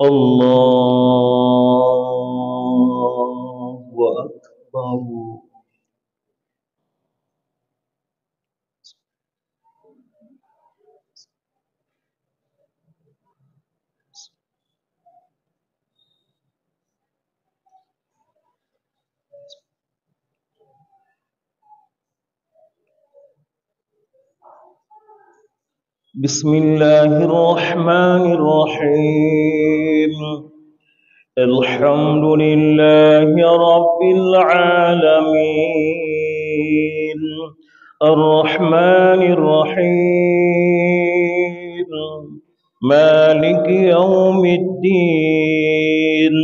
الله أكبر. بسم الله الرحمن الرحيم. الحمد لله رب العالمين الرحمن الرحيم مالك يوم الدين.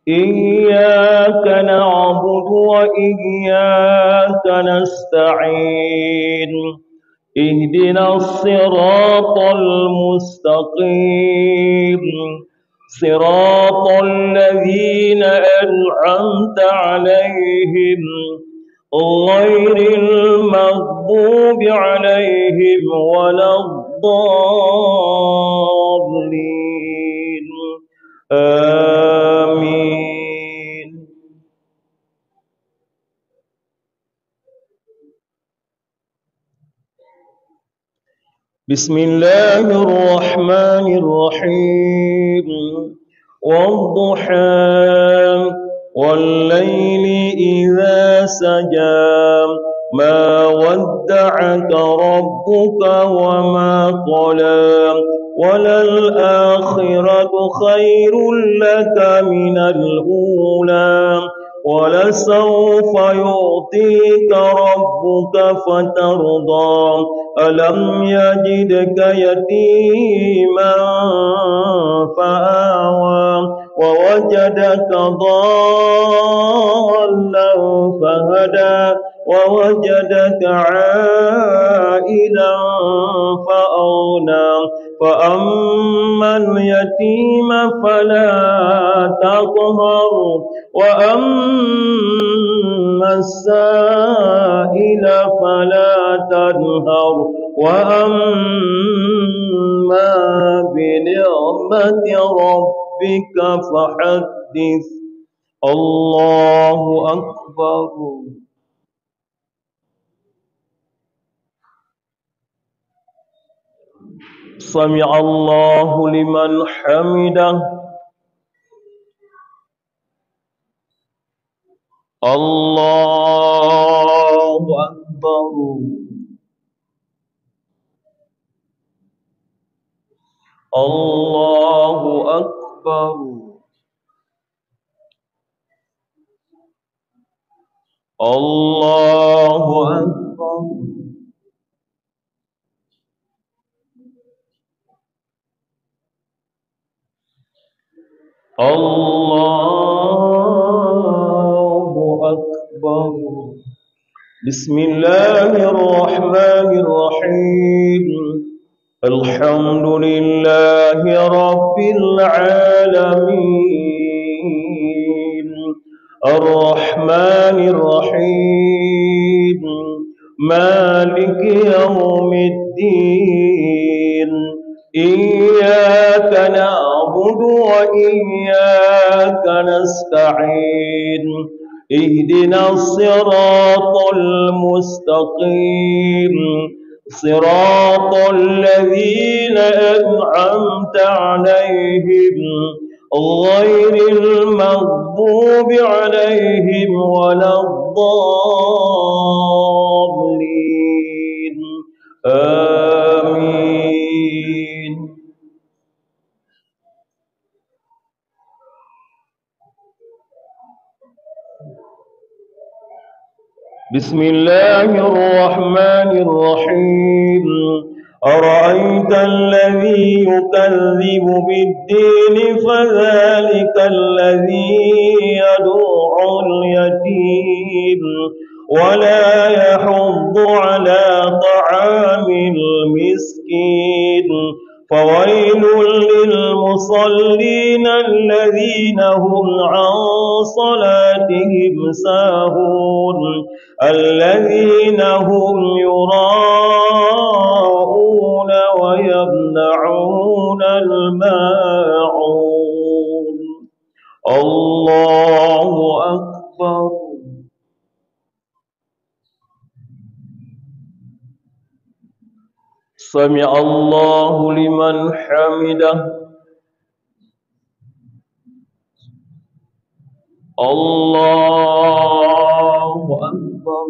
إياك نعبد وإياك نستعين. اهدنا الصراط المستقيم صراط الذين أنعمت عليهم غير المغضوب عليهم ولا الضالين. آمين. بسم الله الرحمن الرحيم. والضحى والليل إذا سجى ما ودعك ربك وما قلى وللآخرة خير لك من الأولى ولسوف يعطيك ربك فترضى. ألم يجدك يتيما فآوى ووجدك ضالا فهدى ووجدك عائلا فأغنى. فأما اليتيم فلا تقهر وأما السائل فلا تنهر وأما بنعمة ربك فحدث. الله أكبر. سمع الله لمن حمده. الله أكبر. الله أكبر. الله أكبر. الله أكبر. بسم الله الرحمن الرحيم. الحمد لله رب العالمين الرحمن الرحيم مالك يوم الدين. إياك نعبد وإياك نستعين. اهدنا الصراط المستقيم صراط الذين أنعمت عليهم غير المغضوب عليهم ولا الضالين. آمين. بسم الله الرحمن الرحيم. أرأيت الذي يكذب بالدين فذلك الذي يدع اليتيم ولا يحض على طعام المسكين. فويل للمصلين الذين هم عن صلاتهم ساهون الذين هم يراءون ويمنعون الماعون. الله أكبر. سمع الله لمن حمده. الله أكبر.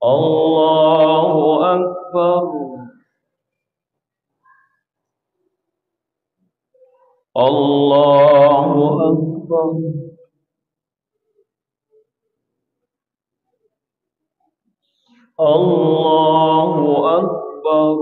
الله أكبر. الله أكبر. الله أكبر.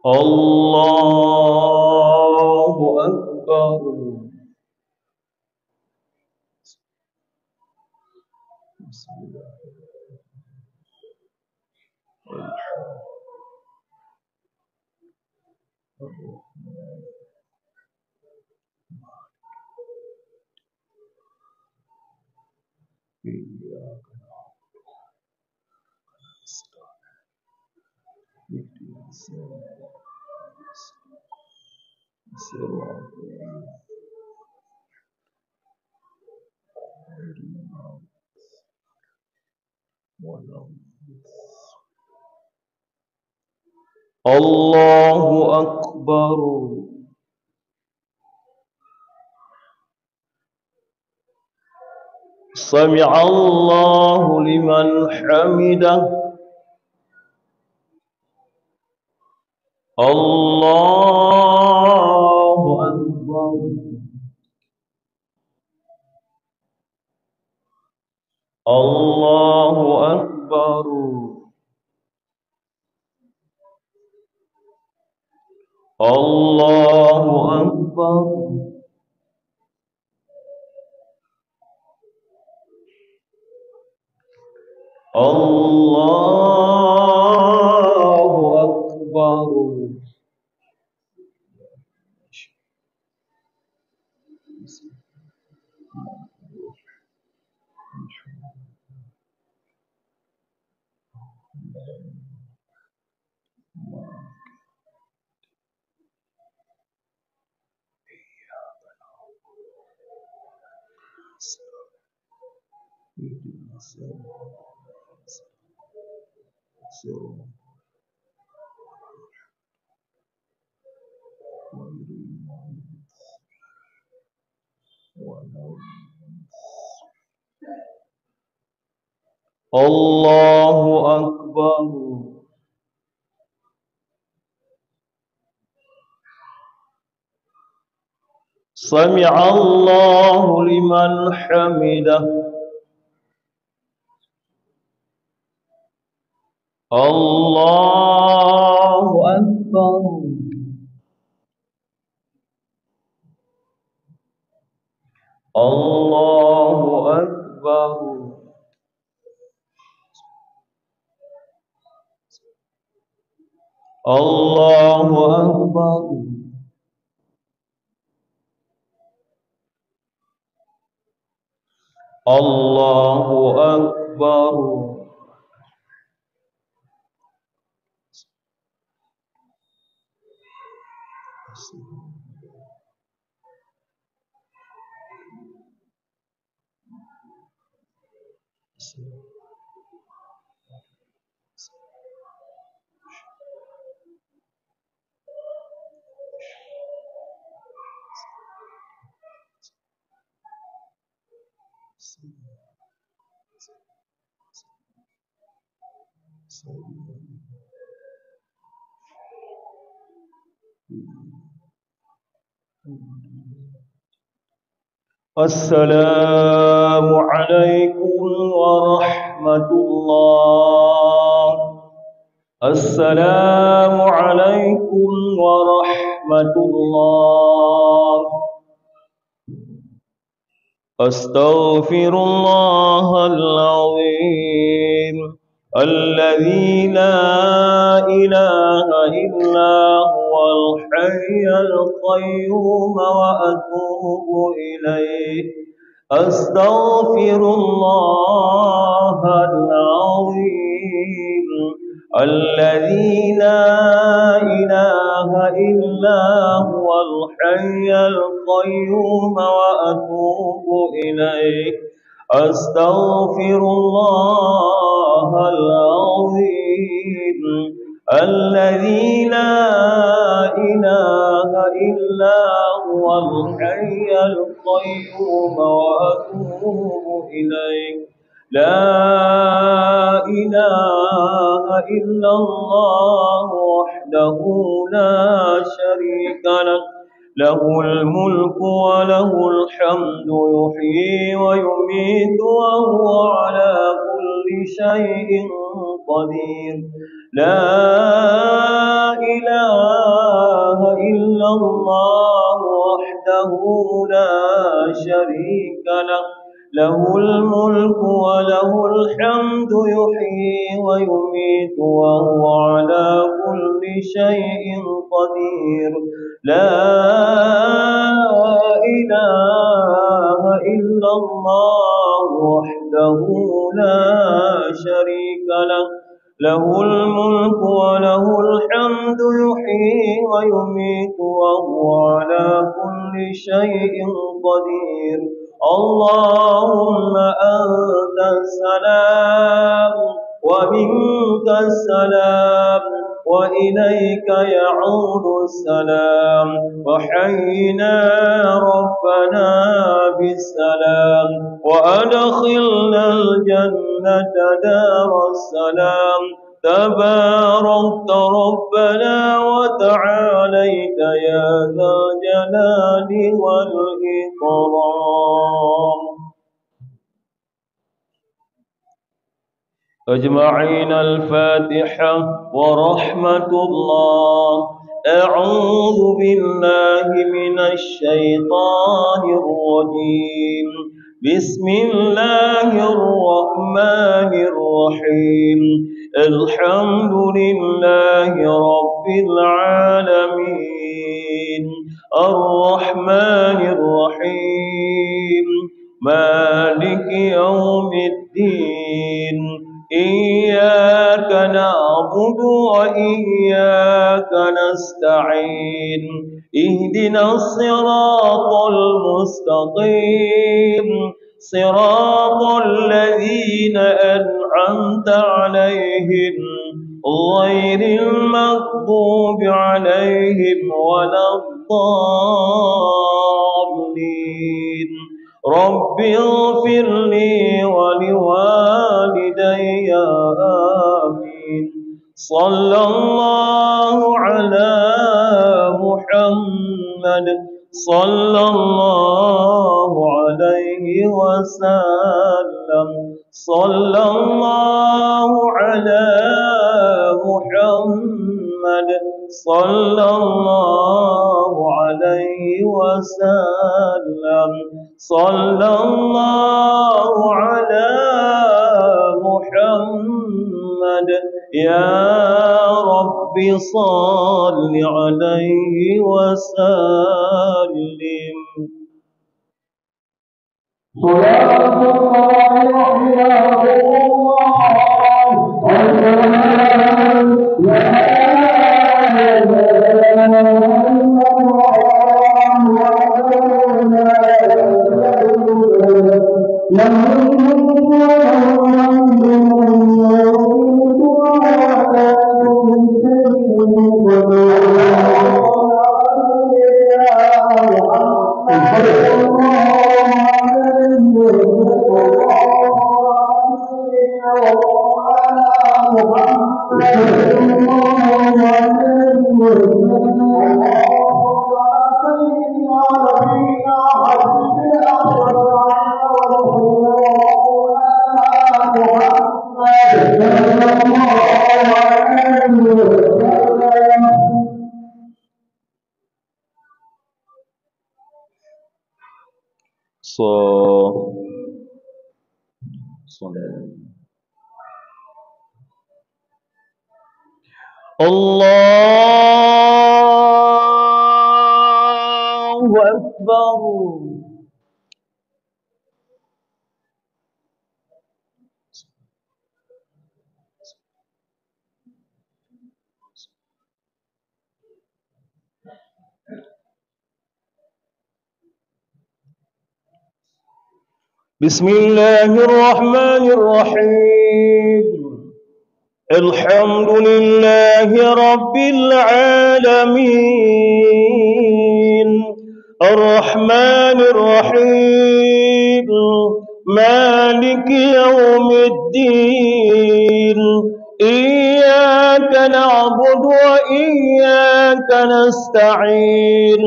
الله أكبر. بسم الله الرحمن الرحيم. إياك نعبد صراط الله أكبر. سمع الله لمن حمده. الله أكبر. الله أكبر. الله أكبر. الله أكبر. الله أكبر. سمع الله لمن حمده. الله أكبر. الله أكبر. الله أكبر. الله أكبر. السلام عليكم ورحمة الله. السلام عليكم ورحمة الله. أستغفر الله العظيم الذي لا إله إلا هو الحي القيوم وأتوب إليه. أستغفر الله العظيم الذي لا إله إلا هو الحي القيوم وأتوب إليه. أستغفر الله العظيم الذي لا إله إلا هو الحي القيوم وأتوب إليه. لا إله إلا الله وحده لا شريك له، له الملك وله الحمد يحيي ويميت وهو على كل شيء قدير. لا إله إلا الله وحده لا شريك له، له الملك وله الحمد يحيي ويميت وهو على كل شيء قدير. لا إله إلا الله وحده لا شريك له، له الملك وله الحمد يحيي ويميت وهو على كل شيء قدير. اللهم أنت السلام ومنك السلام وإليك يعود السلام. وحينا ربنا بالسلام وأدخلنا الجنة دار السلام. تباركت ربنا وتعاليت يا ذا الجلال والإكرام. أجمعين الفاتحة ورحمة الله. أعوذ بالله من الشيطان الرجيم. بسم الله الرحمن الرحيم. الحمد لله رب العالمين الرحمن الرحيم مالك يوم الدين. إياك نعبد وإياك نستعين. اهدنا الصراط المستقيم صراط الذين أنعمت عليهم غير المغضوب عليهم ولا الضالين. رب اغفر لي ولوالدي آمين. صلى الله على محمد صلى الله عليه وسلم. صلى الله على محمد صلى الله عليه وسلم. صلى الله على محمد. يا رب صل عليه وسلم. صلاة صاد الله أكبر. بسم الله الرحمن الرحيم. الحمد لله رب العالمين الرحمن الرحيم مالك يوم الدين إياك نعبد وإياك نستعين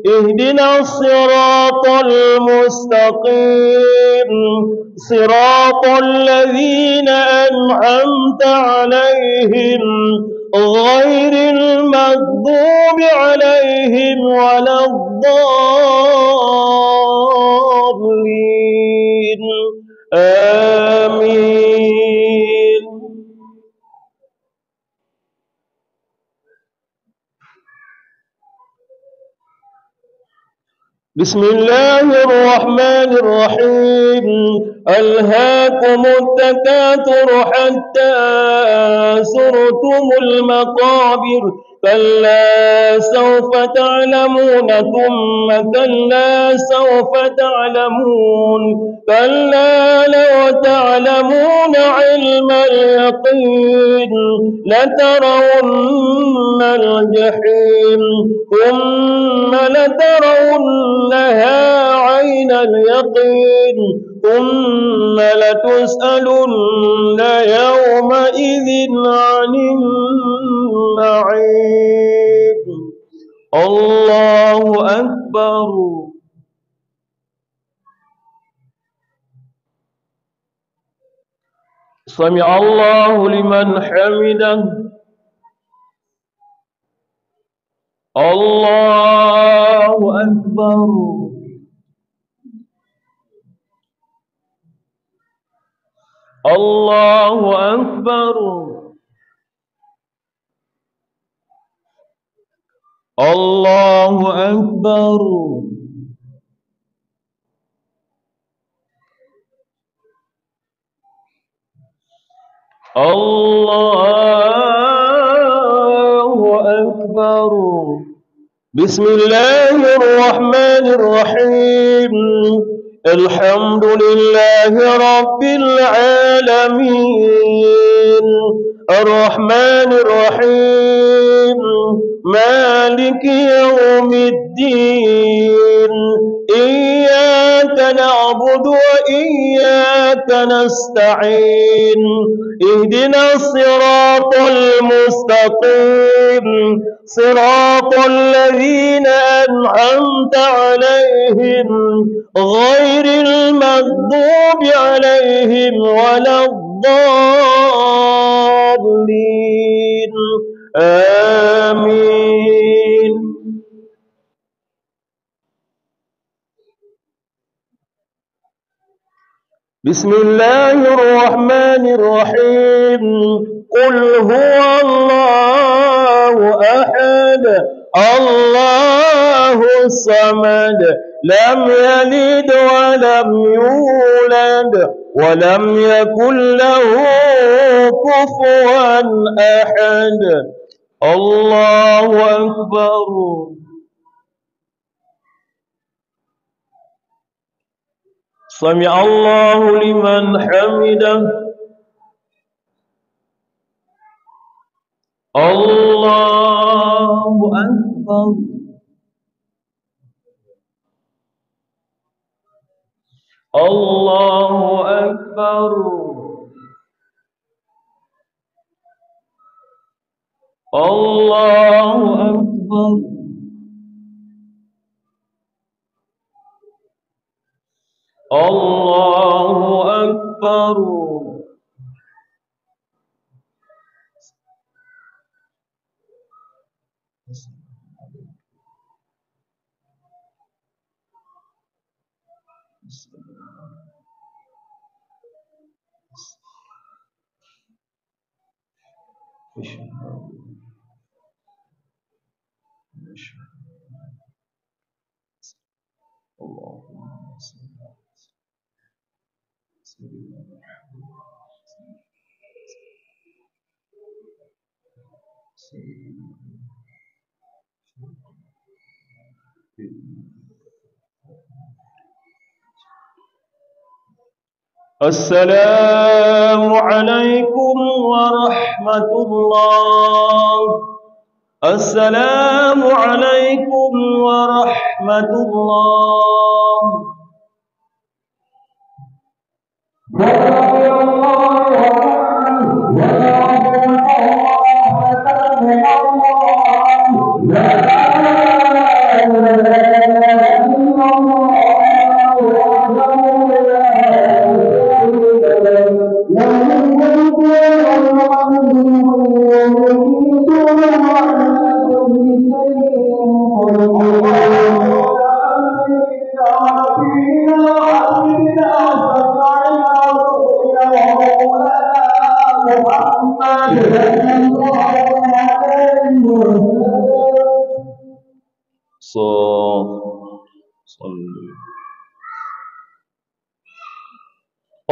اهدنا الصراط المستقيم صراط الذين أنعمت عليهم غير المغضوب عليهم ولا الضالين آمين. بسم الله الرحمن الرحيم. ألهاكم التكاثر حتى زرتم المقابر كلا سوف تعلمون ثم كلا سوف تعلمون كلا لو تعلمون علم اليقين لترون الجحيم ثم لترونها عين اليقين ثم لتسألن يومئذ عن النعيم. الله أكبر. سمع الله لمن حمده. الله أكبر. الله أكبر. الله أكبر. الله أكبر. بسم الله الرحمن الرحيم. الحمد لله رب العالمين الرحمن الرحيم مالك يوم الدين إياك نعبد وإياك نستعين اهدنا الصراط المستقيم صراط الذين أنعمت عليهم غير المغضوب عليهم ولا الضالين آمين. بسم الله الرحمن الرحيم. قل هو الله أحد الله الصمد لم يلد ولم يولد ولم يكن له كفوا أحد. الله أكبر. سمع الله لمن حمده. الله أكبر. الله أكبر. الله أكبر. الله أكبر. السلام عليكم ورحمة الله. السلام عليكم ورحمة الله.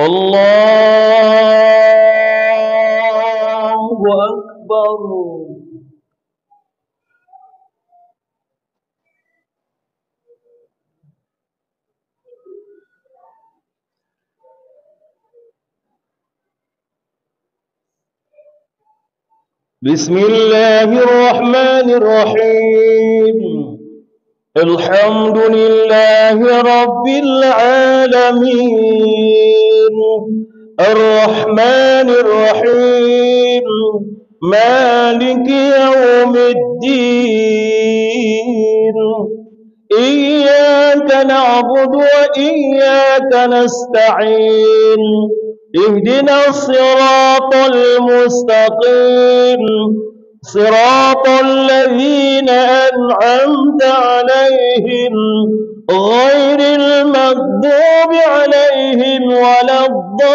الله أكبر. بسم الله الرحمن الرحيم. الحمد لله رب العالمين الرحمن الرحيم مالك يوم الدين إياك نعبد وإياك نستعين اهدنا الصراط المستقيم صراط الذين أنعمت عليهم غير المغضوب عليهم ولا الضالين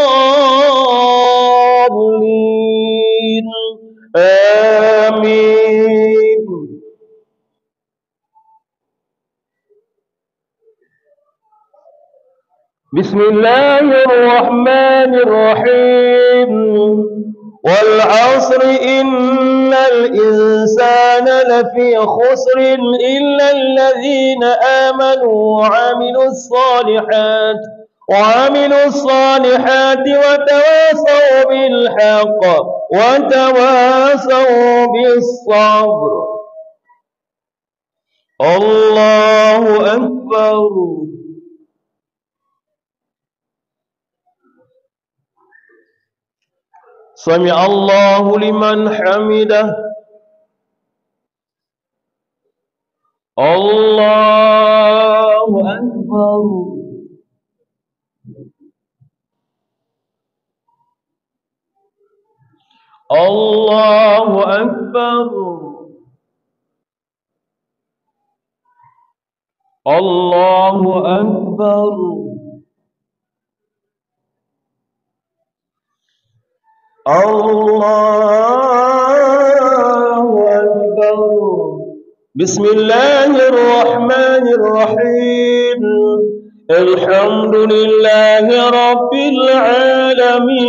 آمين. بسم الله الرحمن الرحيم. والعصر إن الإنسان لفي خسر إلا الذين آمنوا وعملوا الصالحات وتواصوا بالحق وتواصوا بالصبر. الله أكبر. سمع الله لمن حمده. الله أكبر. الله أكبر. الله أكبر. الله أكبر. بسم الله الرحمن الرحيم. الحمد لله رب العالمين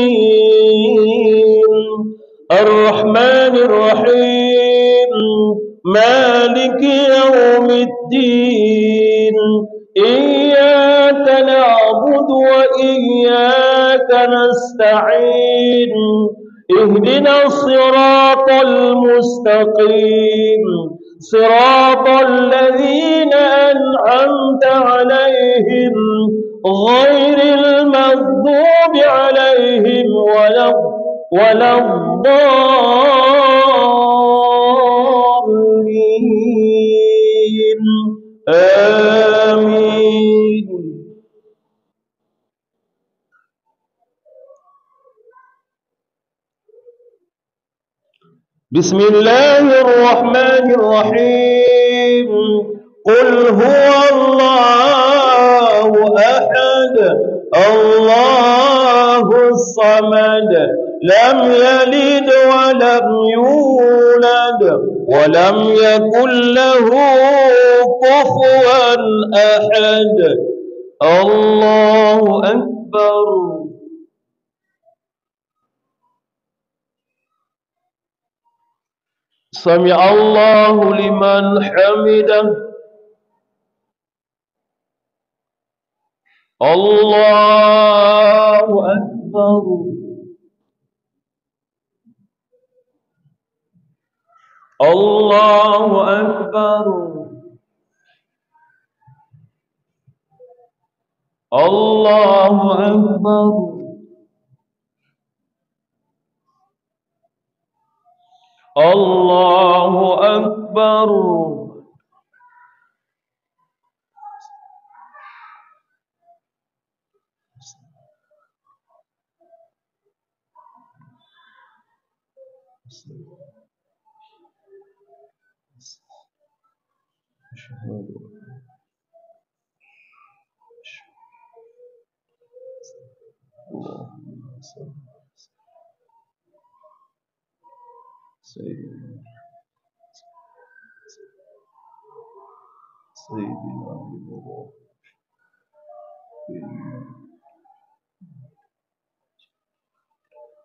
الرحمن الرحيم مالك يوم الدين إياك نعبد وإياك نستعين اهدنا الصراط المستقيم صراط الذين أنعمت عليهم غير المغضوب عليهم ولا الضالين آمين. بسم الله الرحمن الرحيم. قل هو الله الله أحد الله الصمد لم يلد ولم يولد ولم يكن له كفوا أحد الله أكبر. سمع الله لمن حمده. الله أكبر. الله أكبر. الله أكبر. الله أكبر.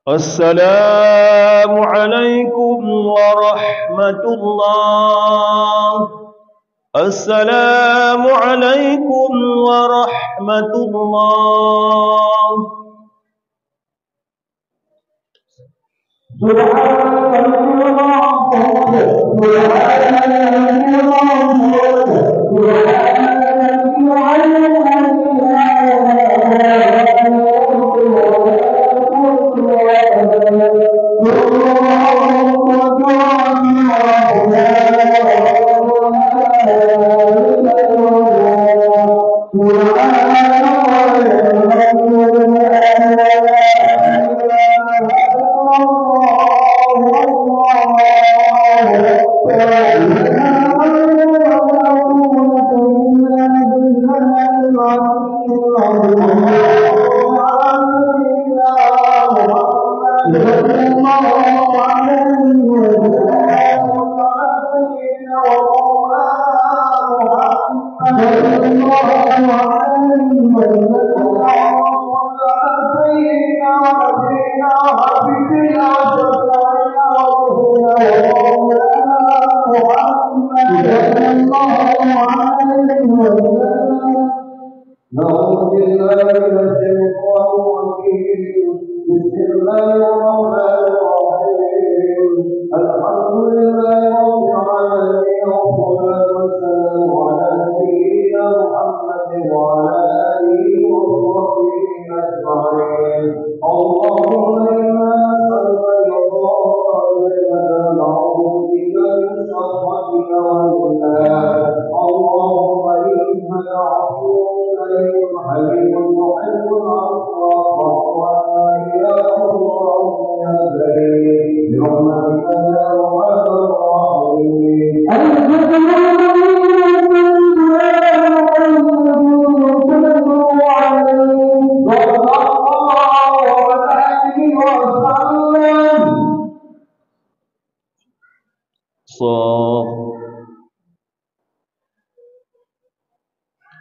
السلام عليكم ورحمة الله. السلام عليكم ورحمة الله.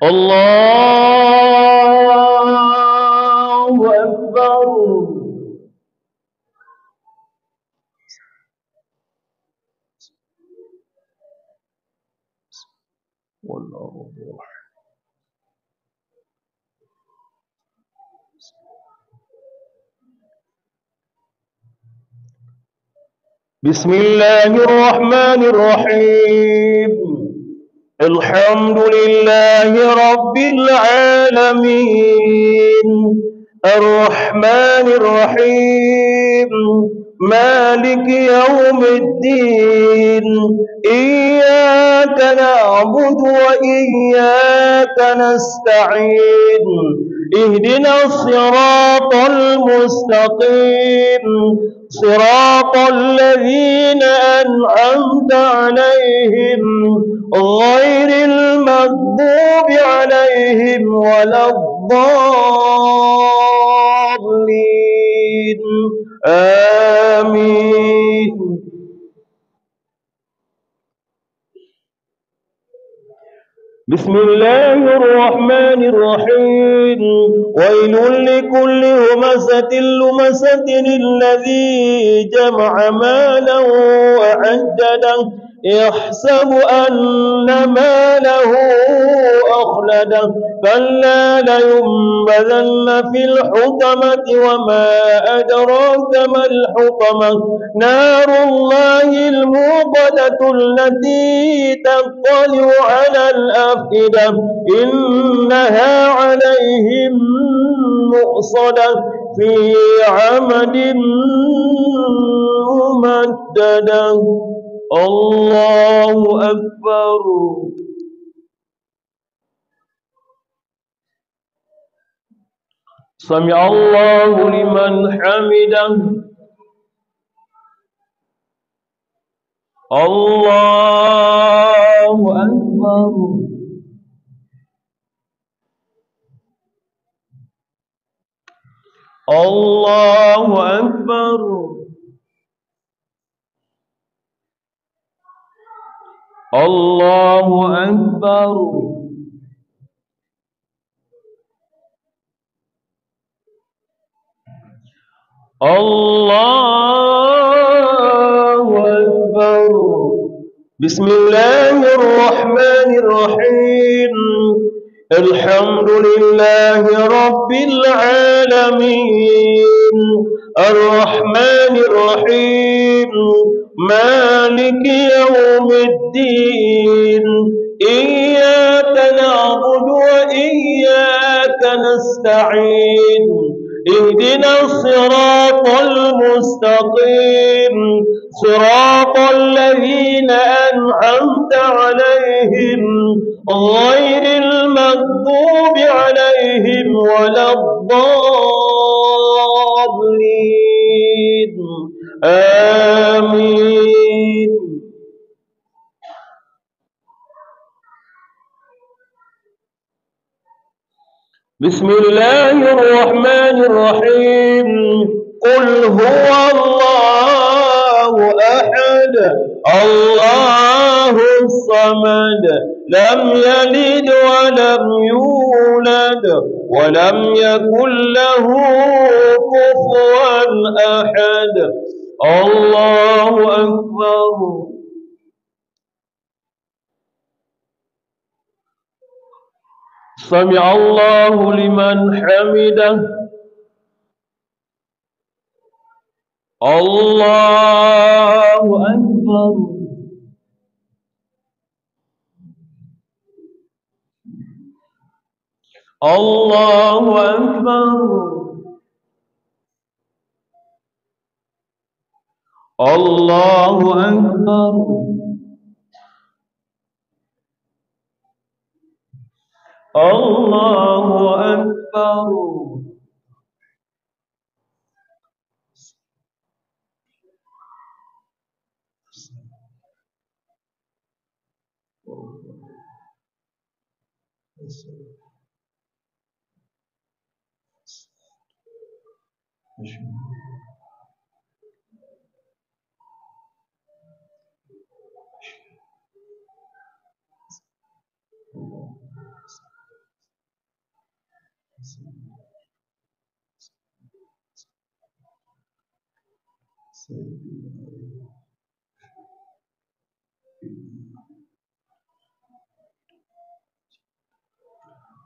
الله أكبر. بسم الله الرحمن الرحيم. الحمد لله رب العالمين الرحمن الرحيم مالك يوم الدين إياك نعبد وإياك نستعين اهدنا الصراط المستقيم صراط الذين أنعمت عليهم غير المغضوب عليهم ولا الضالين آمين. بسم الله الرحمن الرحيم. ويل لكل همزة لمزة الذي جمع مالا وعدده يحسب أن ماله أخلده كلا لينبذن في الحطمة وما أدراك ما الحطمة نار الله الموقدة التي تطلع على الأفئدة إنها عليهم مؤصدة في عمد ممددة. الله أكبر. سمع الله لمن حمده. الله أكبر. الله أكبر. الله أكبر. الله أكبر. بسم الله الرحمن الرحيم. الحمد لله رب العالمين الرحمن الرحيم مالك يوم الدين إياك نعبد وإياك نستعين اهدنا الصراط المستقيم صراط الذين أنعمت عليهم غير المغضوب عليهم ولا الضالين آمين. بسم الله الرحمن الرحيم. قل هو الله أحد الله الصمد لم يلد ولم يولد ولم يكن له كفوا أحد. الله أكبر. سمع الله لمن حمده. الله أكبر. الله أكبر. الله أكبر. الله أكبر.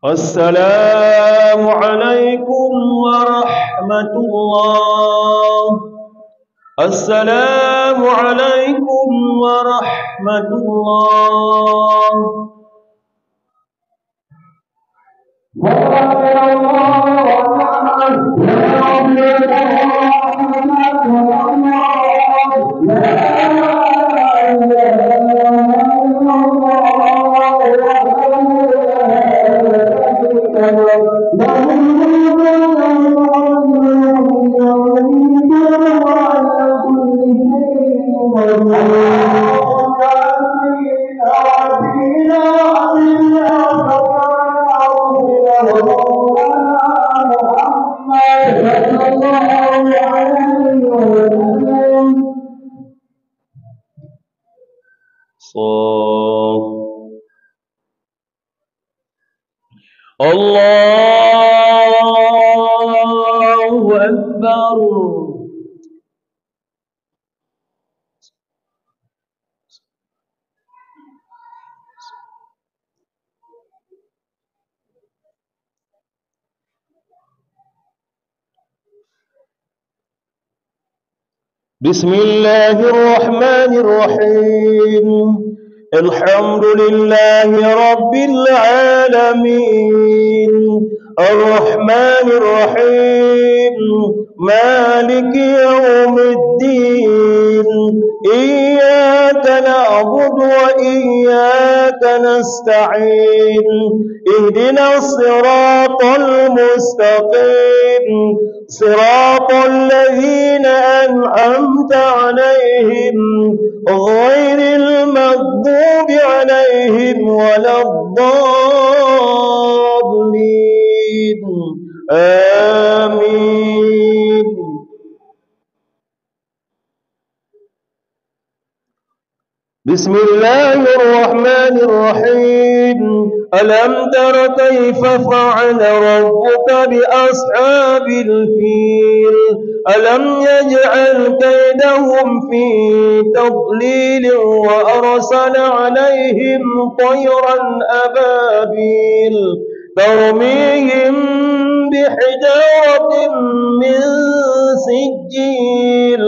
السلام عليكم ورحمة الله. السلام عليكم ورحمة الله. الله أكبر. بسم الله الرحمن الرحيم. الحمد لله رب العالمين، الرحمن الرحيم، مالك يوم الدين. إياك نعبد وإياك نستعين. اهدنا الصراط المستقيم، صراط الذين أنعمت عليهم غير المغضوب عليهم ولا الضالين. آمين. بسم الله الرحمن الرحيم. ألم تر كيف فعل ربك بأصحاب الفيل؟ ألم يجعل كيدهم في تضليل وأرسل عليهم طيرا أبابيل ترميهم بحجارة من سجيل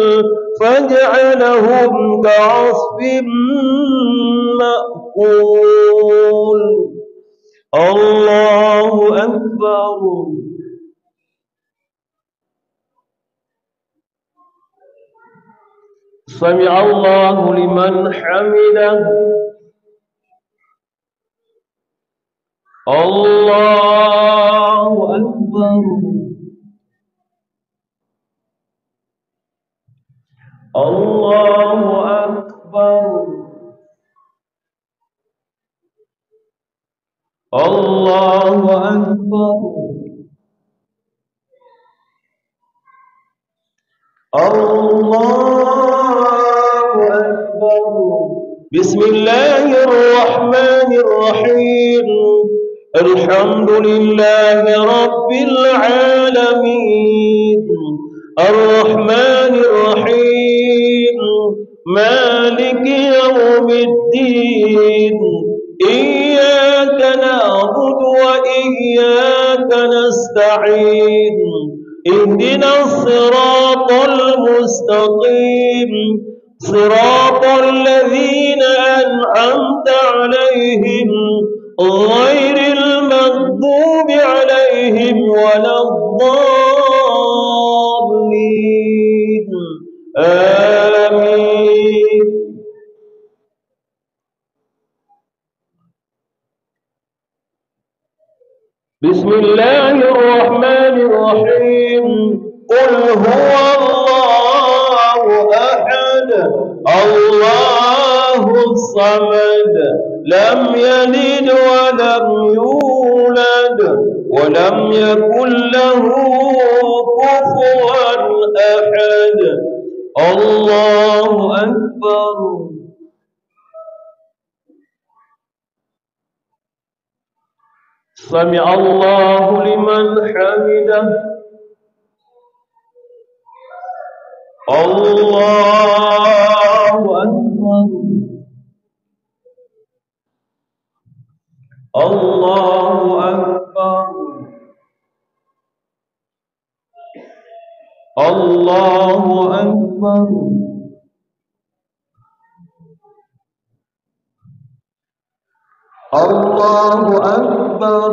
فجعلهم كعصف مأكول. الله أكبر. سمع الله لمن حمده. الله أكبر. الله أكبر. الله أكبر. الله أكبر. بسم الله الرحمن الرحيم. الحمد لله رب العالمين، الرحمن الرحيم، مالك يوم الدين. إياك نعبد وإياك نستعين. اهدنا الصراط المستقيم، صراط الذين أنعمت عليهم غير المغضوب عليهم ولا الضالين. آمين. بسم الله الرحمن الرحيم. قل هو الله أحد، الله الصمد، لم يلد ولم يولد ولم يكن له كفوا أحد. الله أكبر. سمع الله لمن حمده. الله أكبر. الله أكبر. الله أكبر. الله أكبر.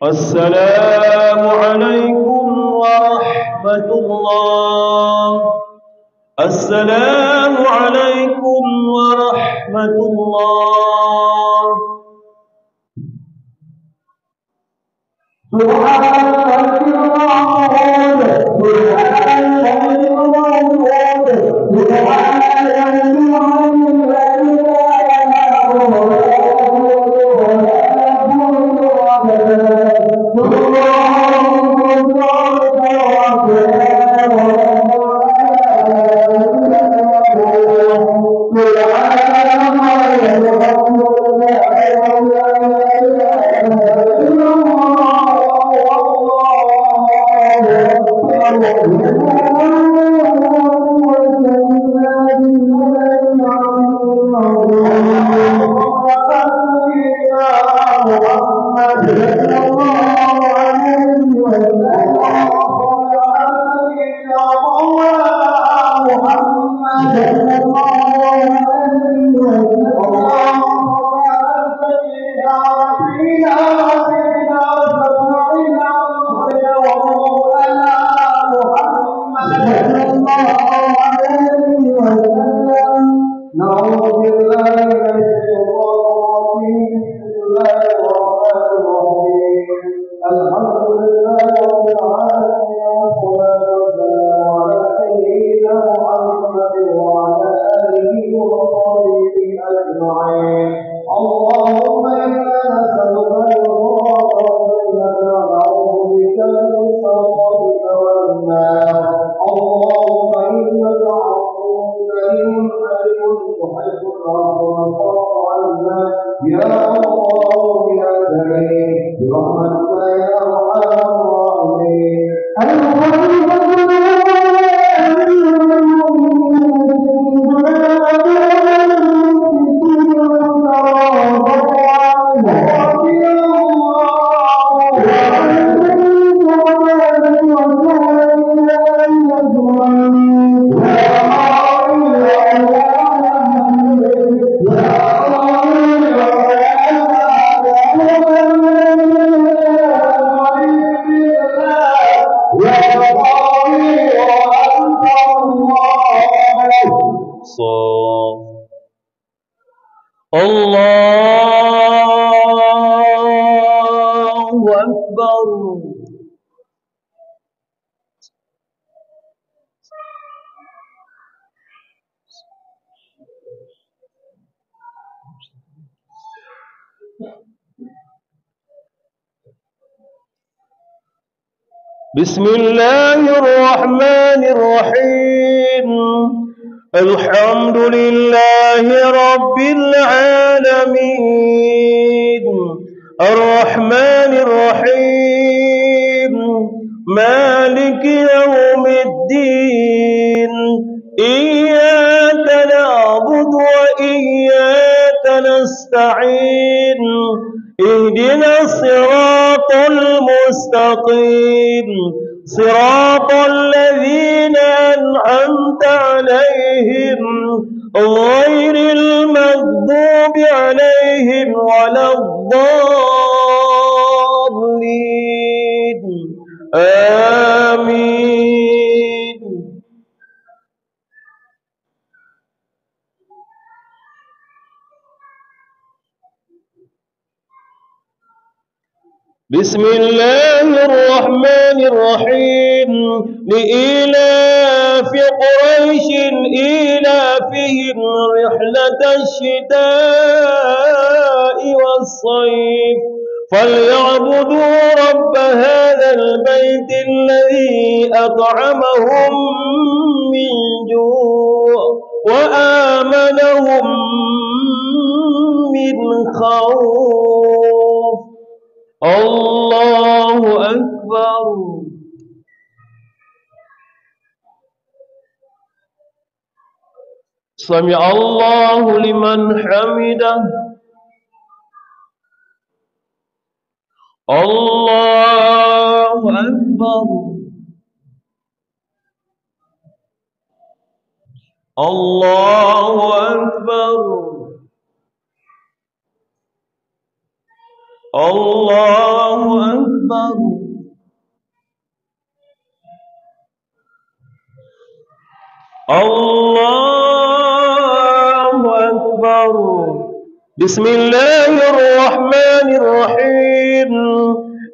السلام عليكم ورحمة الله. السلام عليكم ورحمة الله. الله أكبر. بسم الله الرحمن الرحيم. الحمد لله رب العالمين الرحمن الرحيم مالك يوم الدين إياك نعبد وإياك نستعين اهدنا الصراط المستقيم صراط الذين أنعمت عليهم غير المغضوب عليهم ولا الضالين آمين. بسم الله الرحمن الرحيم لإيلاف قريش إيلافهم رحلة الشتاء والصيف فليعبدوا رب هذا البيت الذي أطعمهم من جوع وآمنهم من خوف. الله أكبر. سمع الله لمن حمده. الله أكبر. الله أكبر. الله أكبر. الله أكبر. بسم الله الرحمن الرحيم.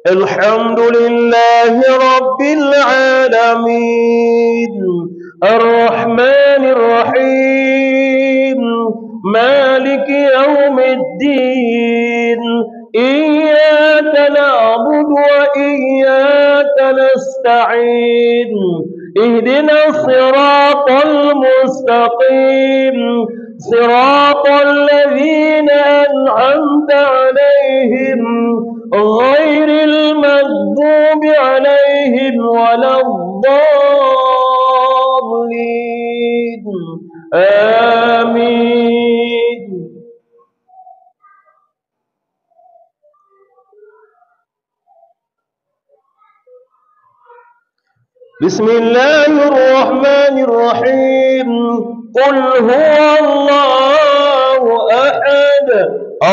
الحمد لله رب العالمين الرحمن الرحيم مالك يوم الدين إياك نعبد وإياك نستعين اهدنا الصراط المستقيم صراط الذين أنعمت عليهم غير المغضوب عليهم ولا الضالين آمين. بسم الله الرحمن الرحيم. قل هو الله أحد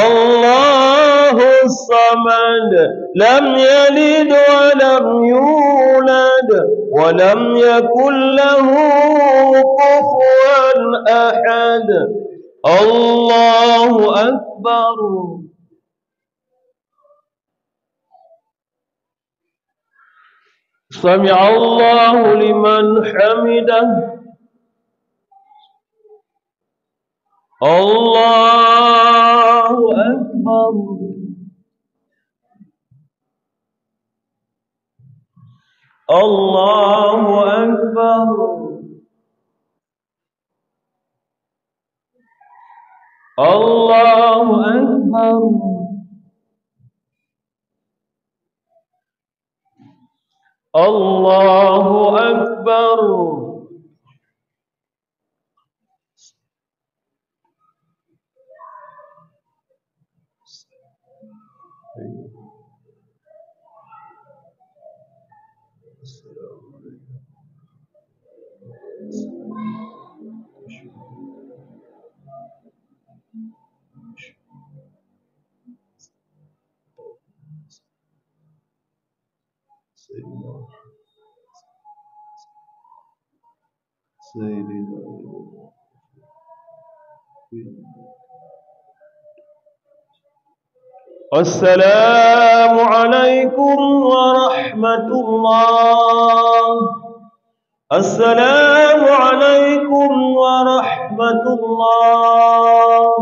الله الصمد لم يلد ولم يولد ولم يكن له كفوا أحد. الله أكبر. سمع الله لمن حمده. الله أكبر. الله أكبر. الله أكبر. الله أكبر. السلام عليكم ورحمة الله. السلام عليكم ورحمة الله.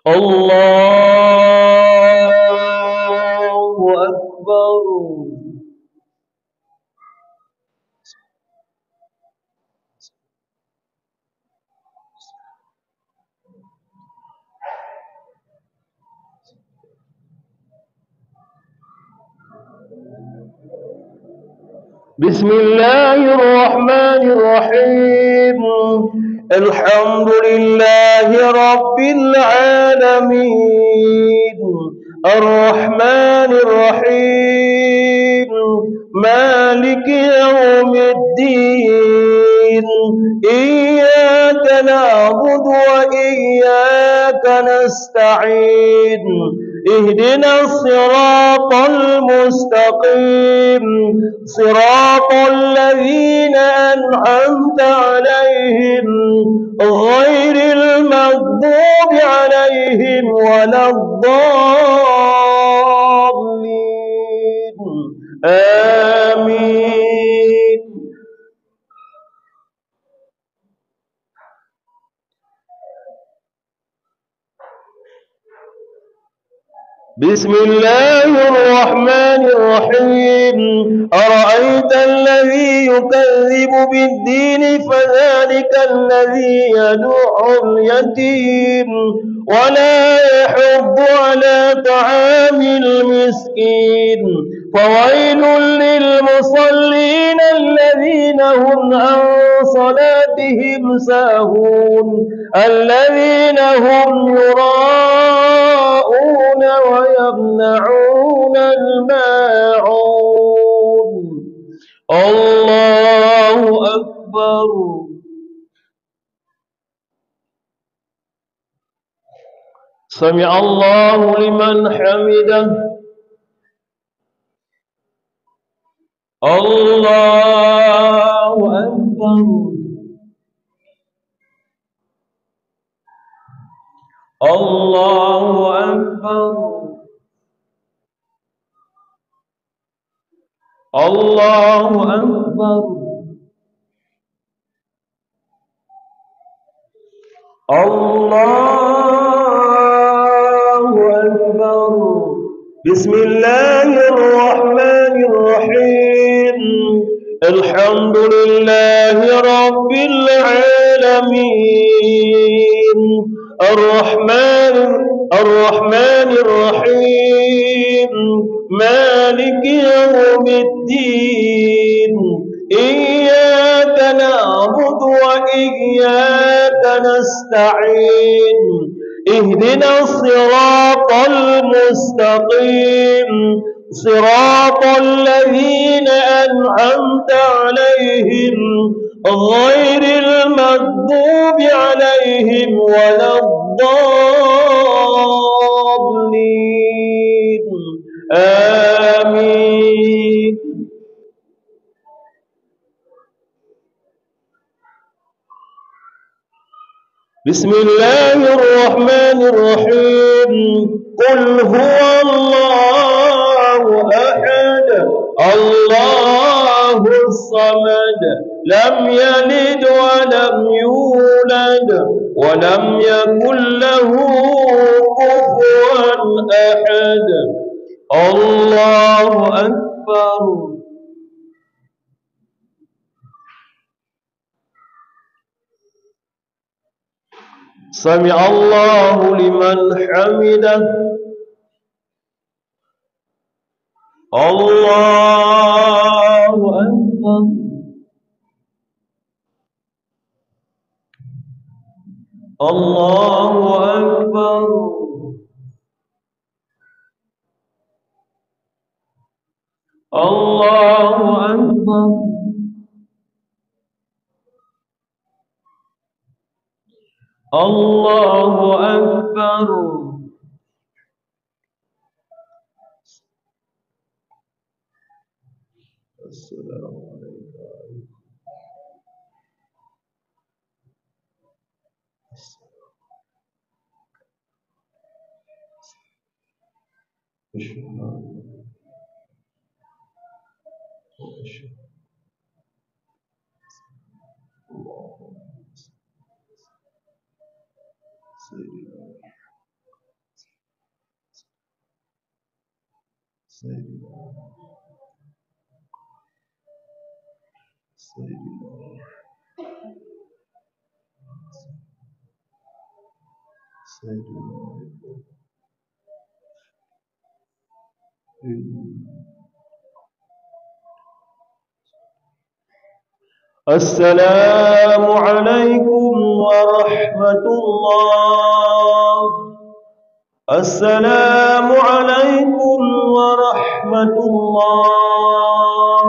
الله أكبر. بسم الله الرحمن الرحيم. الحمد لله رب العالمين الرحمن الرحيم مالك يوم الدين إياك نعبد وإياك نستعين اهدنا الصراط المستقيم صراط الذين أنعمت عليهم غير المغضوب عليهم ولا الضالين آمين. بسم الله الرحمن الرحيم. أرأيت الذي يكذب بالدين فذلك الذي يدع اليتيم ولا يحض على طعام المسكين فويل للمصلين الذين هم عن صلاتهم ساهون الذين هم يراءون ويمنعون الماعون. الله أكبر. سمع الله لمن حمده. الله أكبر. الله أكبر. الله أكبر. الله أكبر. بسم الله الرحمن الرحيم. الحمد لله رب العالمين الرحمن الرحيم مالك يوم الدين إياك نعبد وإياك نستعين اهدنا الصراط المستقيم صراط الذين أنعمت عليهم غير المغضوب عليهم ولا الضالين. آمين. بسم الله الرحمن الرحيم. قل هو الله أحد الله الصمد لم يلد ولم يولد ولم يكن له كفوا أحد. الله أكبر. سمع الله لمن حمده. الله أكبر. الله أكبر. الله أكبر. الله أكبر. السلام عليكم. السلام عليكم ورحمة الله. السلام عليكم ورحمة الله.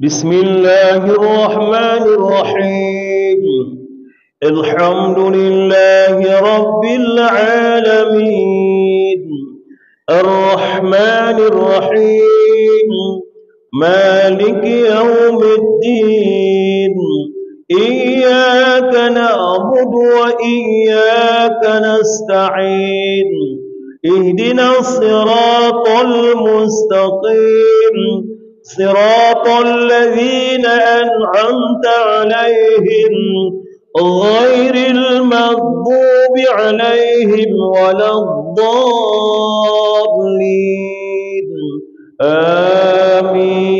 بسم الله الرحمن الرحيم. الحمد لله رب العالمين، الرحمن الرحيم، مالك يوم الدين. إياك نعبد وإياك نستعين. اهدنا الصراط المستقيم، صراط الذين أنعمت عليهم غير المغضوب عليهم ولا الضالين. آمين.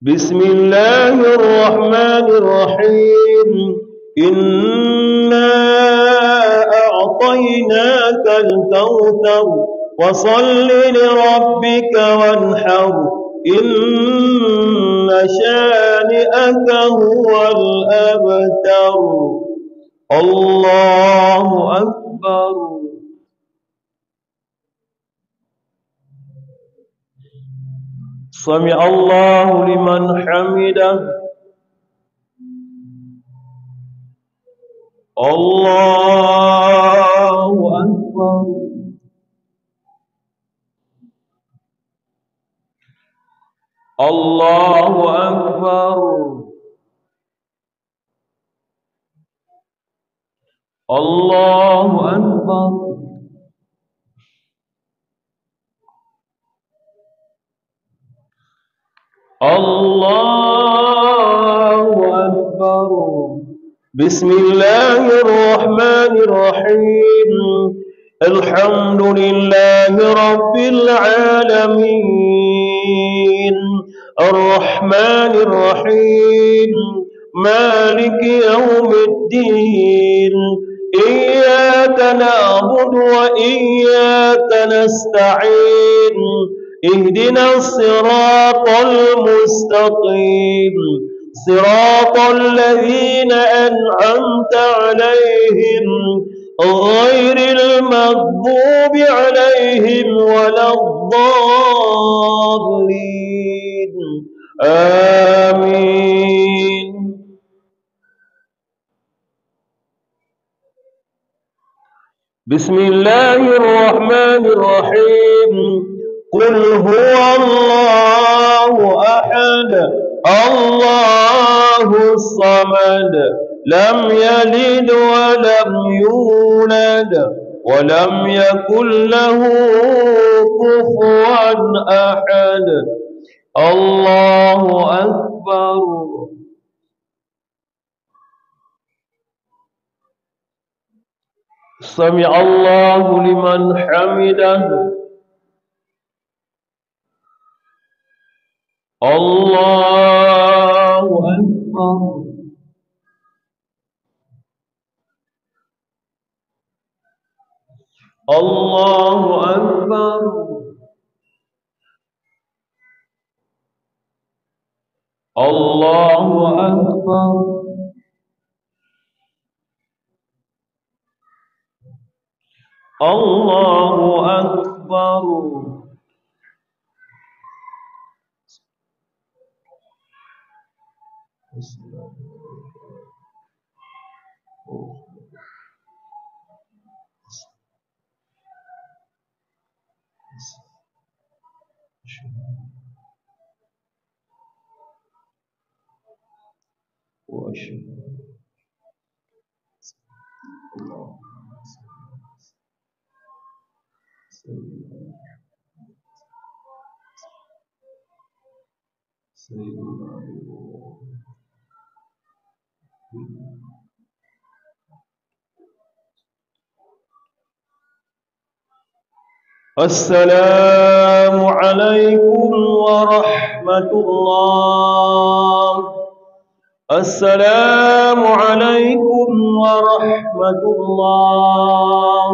بسم الله الرحمن الرحيم. إنا أعطيناك الكوثر وصل لربك وانحر، إن شانئك هو الأبتر. الله أكبر. سمع الله لمن حمده. الله أكبر. الله أكبر. الله أكبر. الله أكبر. بسم الله الرحمن الرحيم. الحمد لله رب العالمين، الرحمن الرحيم، مالك يوم الدين. إياك نعبد وإياك نستعين. اهدنا الصراط المستقيم، صراط الذين أنعمت عليهم غير المغضوب عليهم ولا الضالين. آمين. بسم الله الرحمن الرحيم. قل هو الله أحد الله الصمد لم يلد ولم يولد ولم يكن له كفوا أحد. الله أكبر. سمع الله لمن حمده. الله أكبر. الله أكبر. الله أكبر. الله أكبر. السلام عليكم ورحمة الله. السلام عليكم ورحمة الله.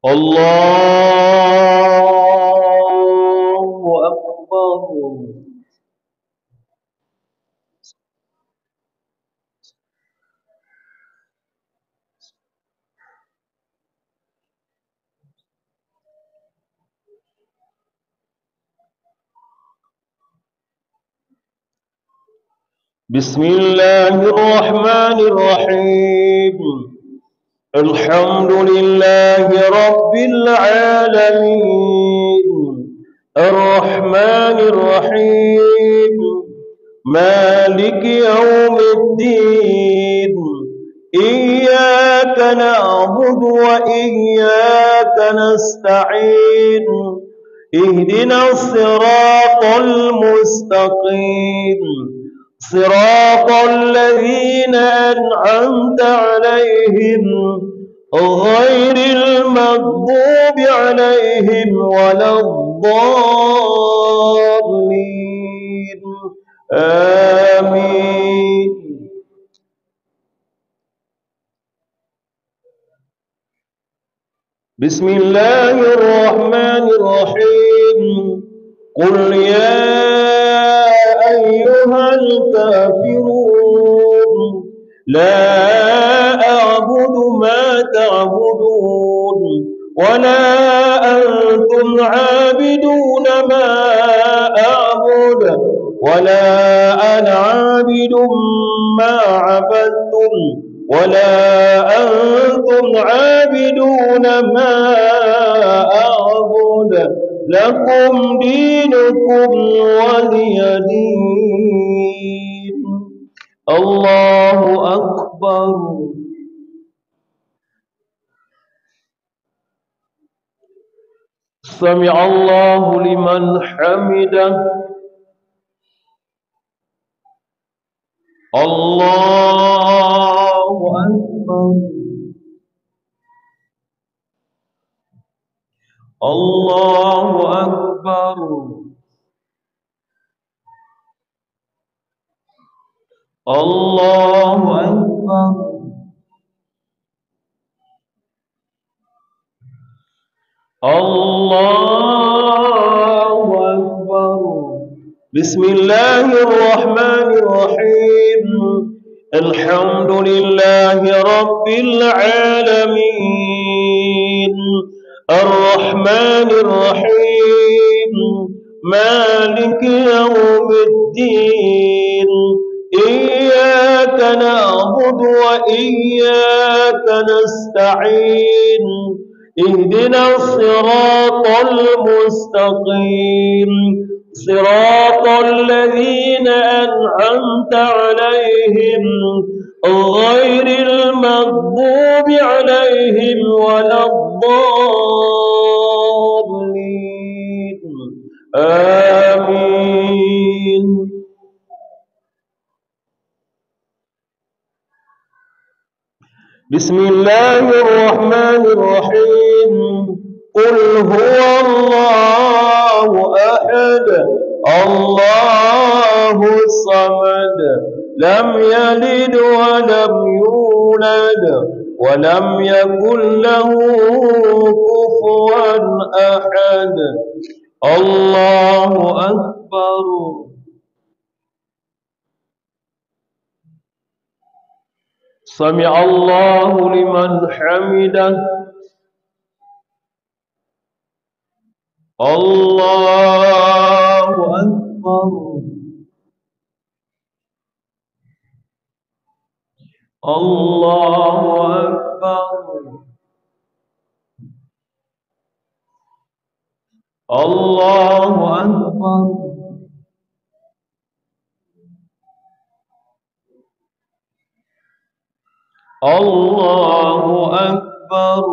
الله أكبر. بسم الله الرحمن الرحيم. الحمد لله رب العالمين الرحمن الرحيم مالك يوم الدين. إياك نعبد وإياك نستعين. اهدنا الصراط المستقيم صراط الذين أنعمت عليهم غير المغضوب عليهم ولا الضالين. آمين. بسم الله الرحمن الرحيم. قل يا أيها الكافرون لا أعبد ما تعبدون ولا أنتم عابدون ما أعبد ولا أنا عابد ما عبدتم ولا أنتم عابدون ما أعبد لكم دينكم ولي دين. الله أكبر. سمع الله لمن حمده. الله أكبر. الله أكبر الله أكبر الله أكبر. بسم الله الرحمن الرحيم. الحمد لله رب العالمين الرحمن الرحيم مالك يوم الدين إياك نعبد وإياك نستعين اهدنا الصراط المستقيم صراط الذين أنعمت عليهم غير المغضوب عليهم ولا الضالين آمين. بسم الله الرحمن الرحيم. قل هو الله أحد الله الصمد لم يلد ولم يولد ولم يكن له كفوا أحد. الله أكبر. سمع الله لمن حمده. الله أكبر. الله أكبر. الله أكبر. الله أكبر.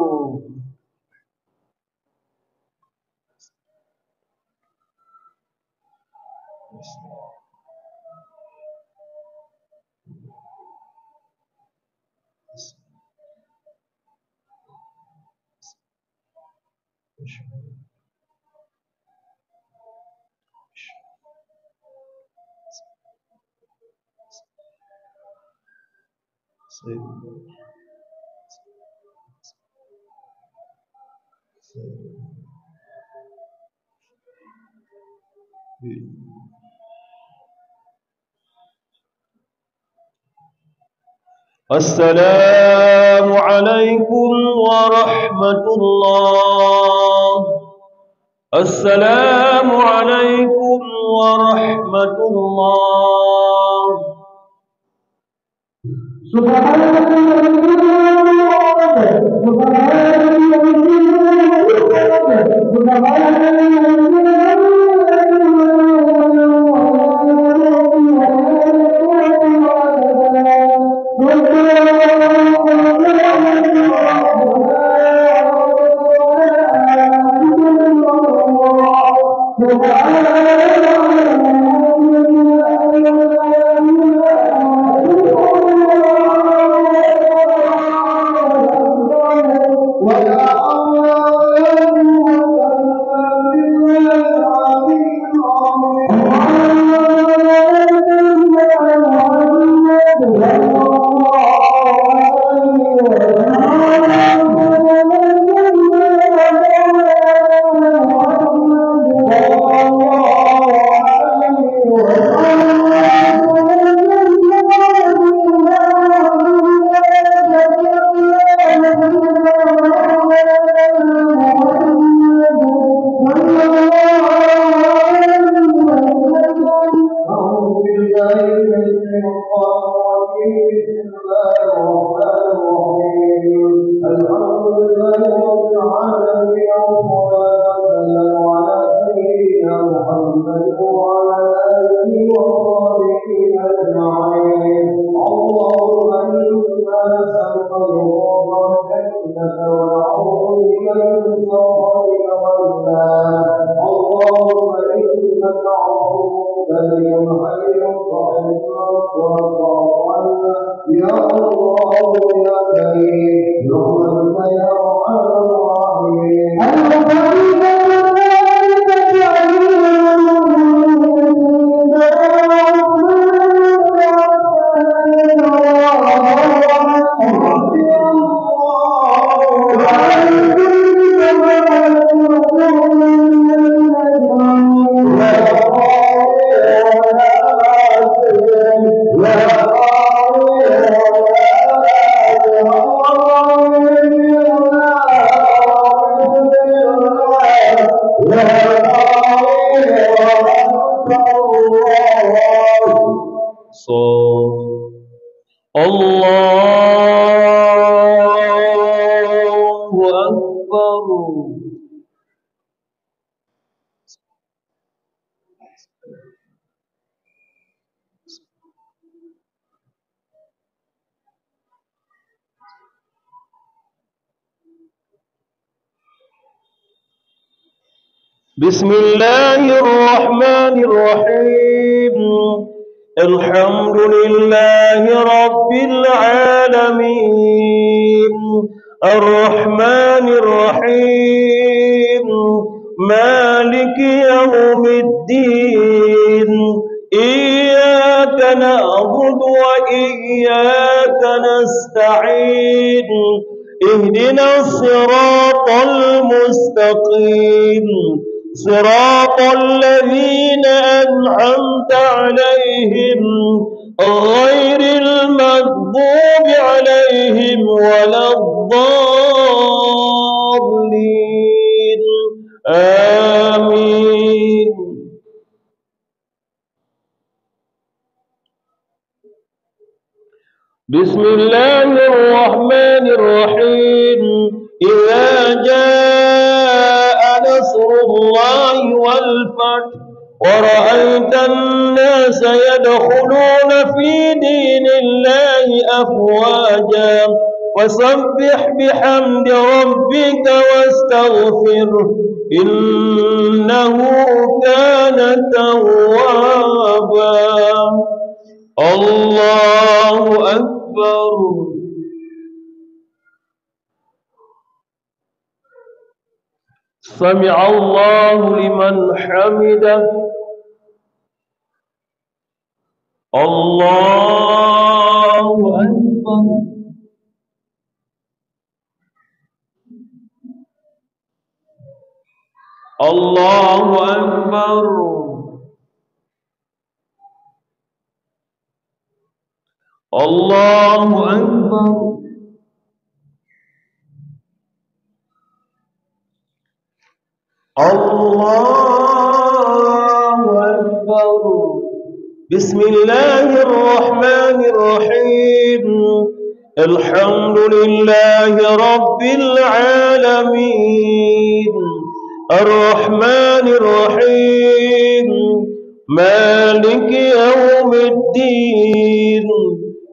السلام عليكم ورحمة الله. السلام عليكم ورحمة الله. يا الله يا كريم برحمتك يا ارحم الراحمين. صاد الله أكبر. بسم الله الرحمن الرحيم. الحمد لله رب العالمين الرحمن الرحيم مالك يوم الدين إياك نعبد وإياك نستعين اهدنا الصراط المستقيم صراط الذين أنعمت عليهم غير المغضوب عليهم ولا الضالين آمين. بسم الله الرحمن الرحيم. إذا جاء نصر الله والفتح ورأيت الناس يدخلون في دين الله أفواجا فسبح بحمد ربك واستغفره إنه كان توابا. الله أكبر. سمع الله لمن حمده. الله أكبر. الله أكبر. الله أكبر. الله أكبر. بسم الله الرحمن الرحيم. الحمد لله رب العالمين الرحمن الرحيم مالك يوم الدين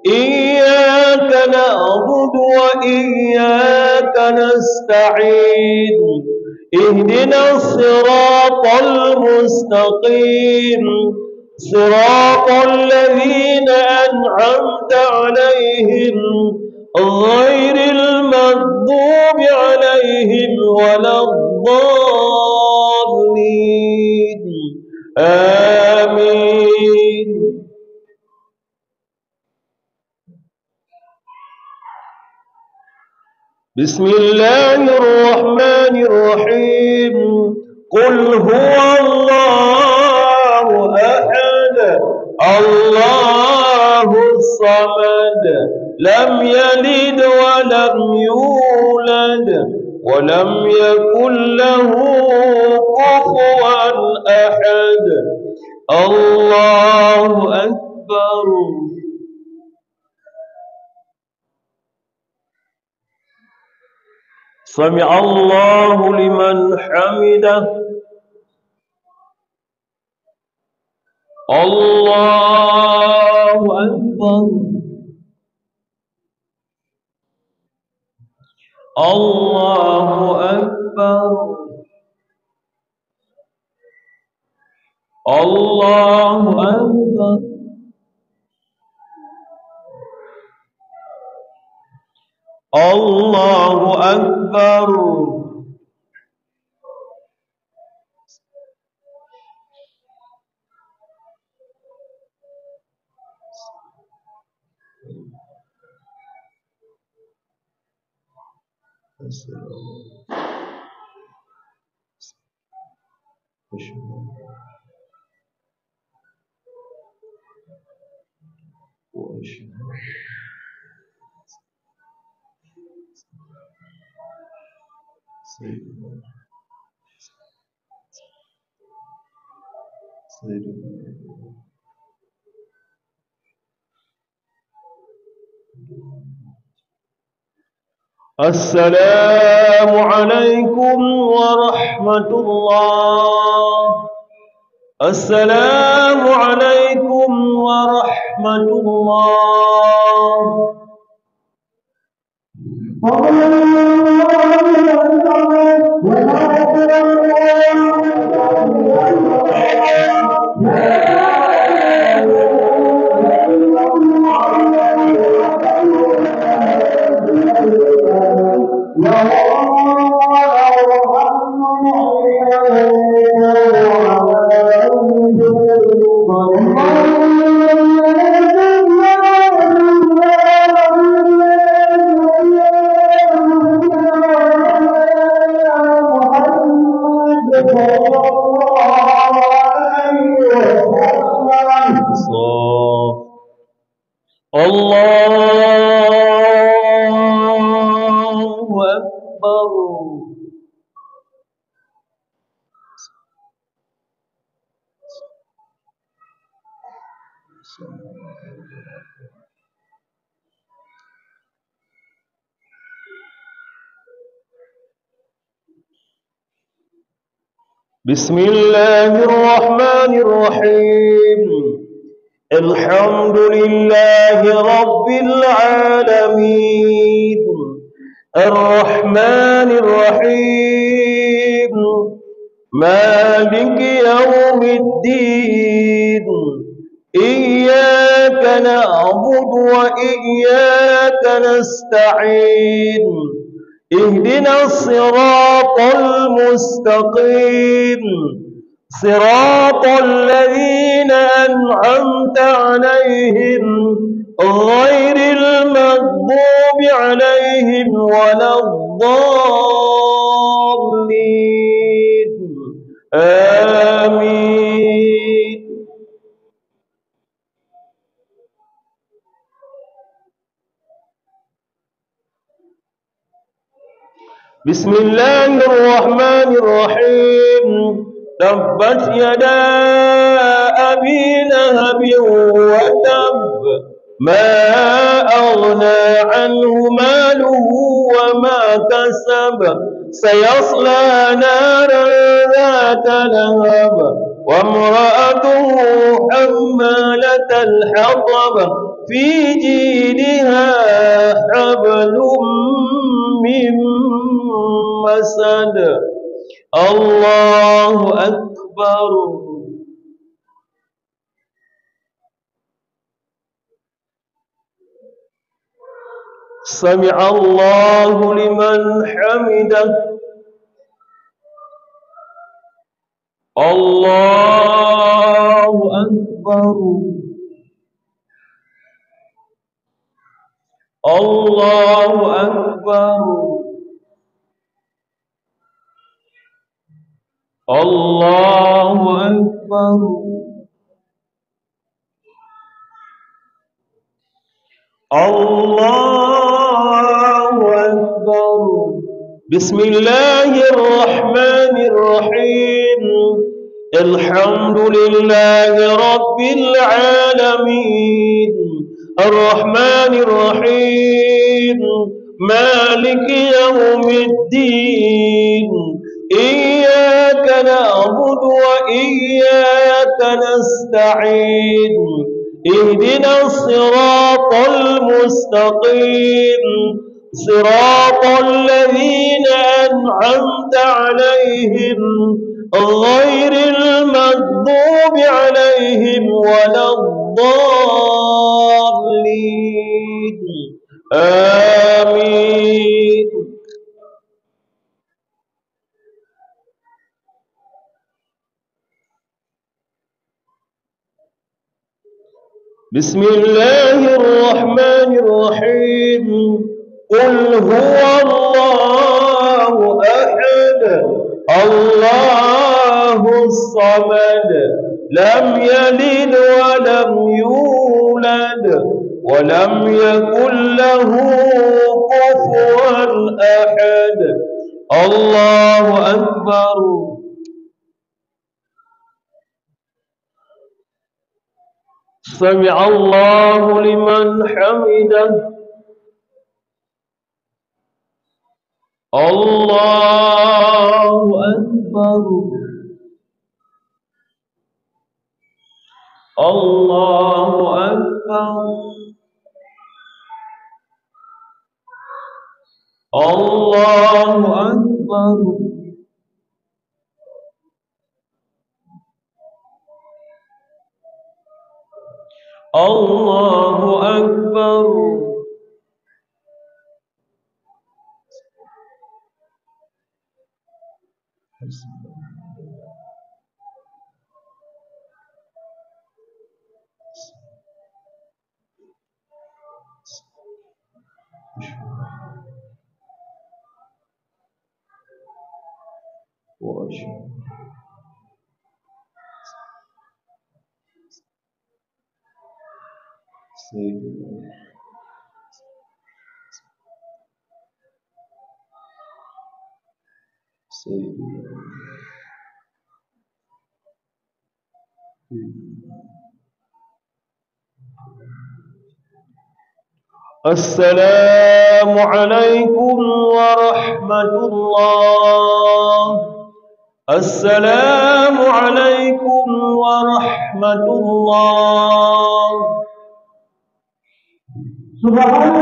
إياك نعبد وإياك نستعين اهدنا الصراط المستقيم صراط الذين أنعمت عليهم غير المغضوب عليهم ولا الضالين آمين. بسم الله الرحمن الرحيم. قل هو الله أحد الله الصمد لم يلد ولم يولد ولم يكن له كفوا أحد. الله أكبر. سمع الله لمن حمده. الله أكبر. الله أكبر. الله أكبر. الله أكبر. السلام عليكم ورحمة الله. السلام عليكم ورحمة الله. الله أكبر. بسم الله الرحمن الرحيم. الحمد لله رب العالمين الرحمن الرحيم مالك يوم الدين إياك نعبد وإياك نستعين اهدنا الصراط المستقيم صراط الذين أنعمت عليهم غير المغضوب عليهم ولا الضالين آمين. بسم الله الرحمن الرحيم. تبت يدا أبي لهب وتب ما أغنى عنه ماله وما كسب سيصلى نارا ذات لهب وامرأته حمالة الحطب في جيدها حبل من مسد. الله أكبر. سمع الله لمن حمده. الله أكبر. الله أكبر. الله أكبر. الله أكبر. بسم الله الرحمن الرحيم. الحمد لله رب العالمين الرحمن الرحيم مالك يوم الدين إياك نعبد وإياك نستعين اهدنا الصراط المستقيم صراط الذين أنعمت عليهم غير المغضوب عليهم ولا الضالين آمين. بسم الله الرحمن الرحيم. قل هو الله أحد الله الصمد لم يلد ولم يولد ولم يكن له كفوا أحد. الله أكبر. سمع الله لمن حمده. الله أكبر الله أكبر الله أكبر الله أكبر السلام عليكم ورحمة الله. السلام عليكم ورحمة الله. سبحان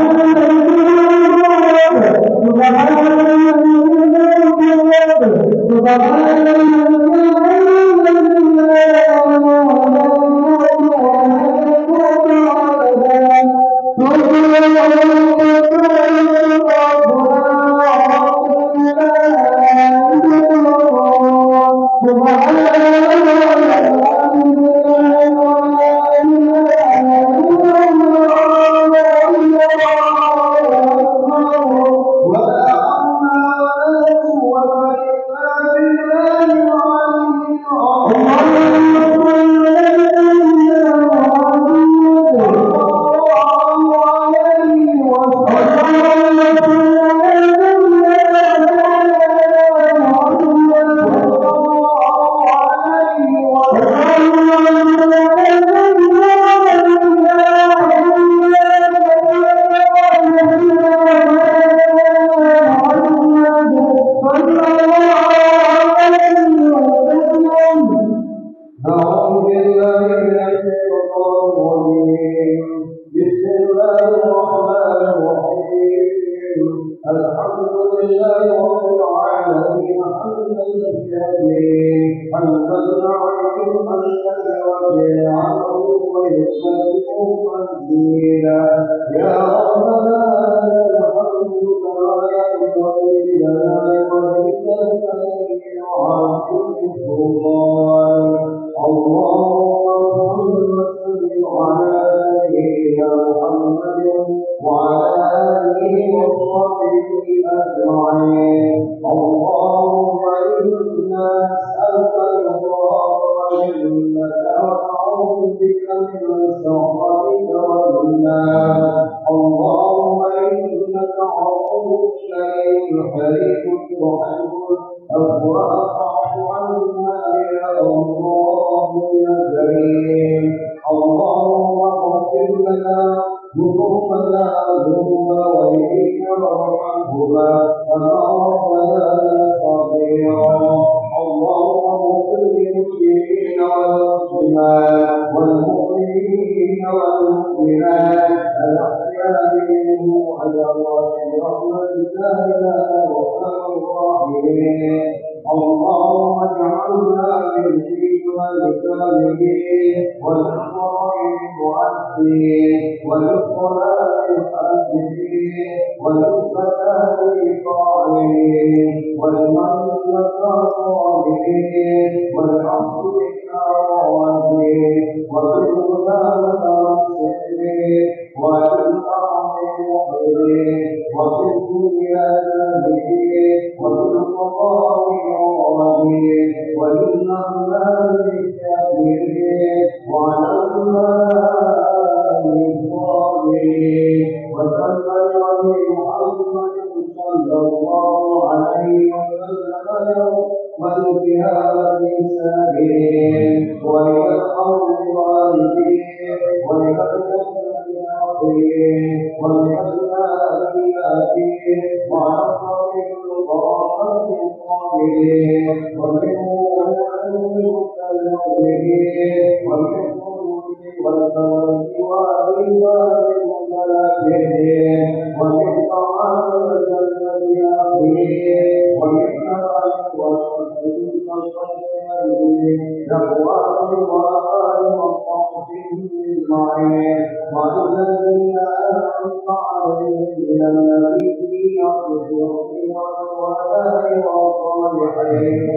أجمعين والذين أنعمت عليهم من النبيين والصديقين والشهداء والصالحين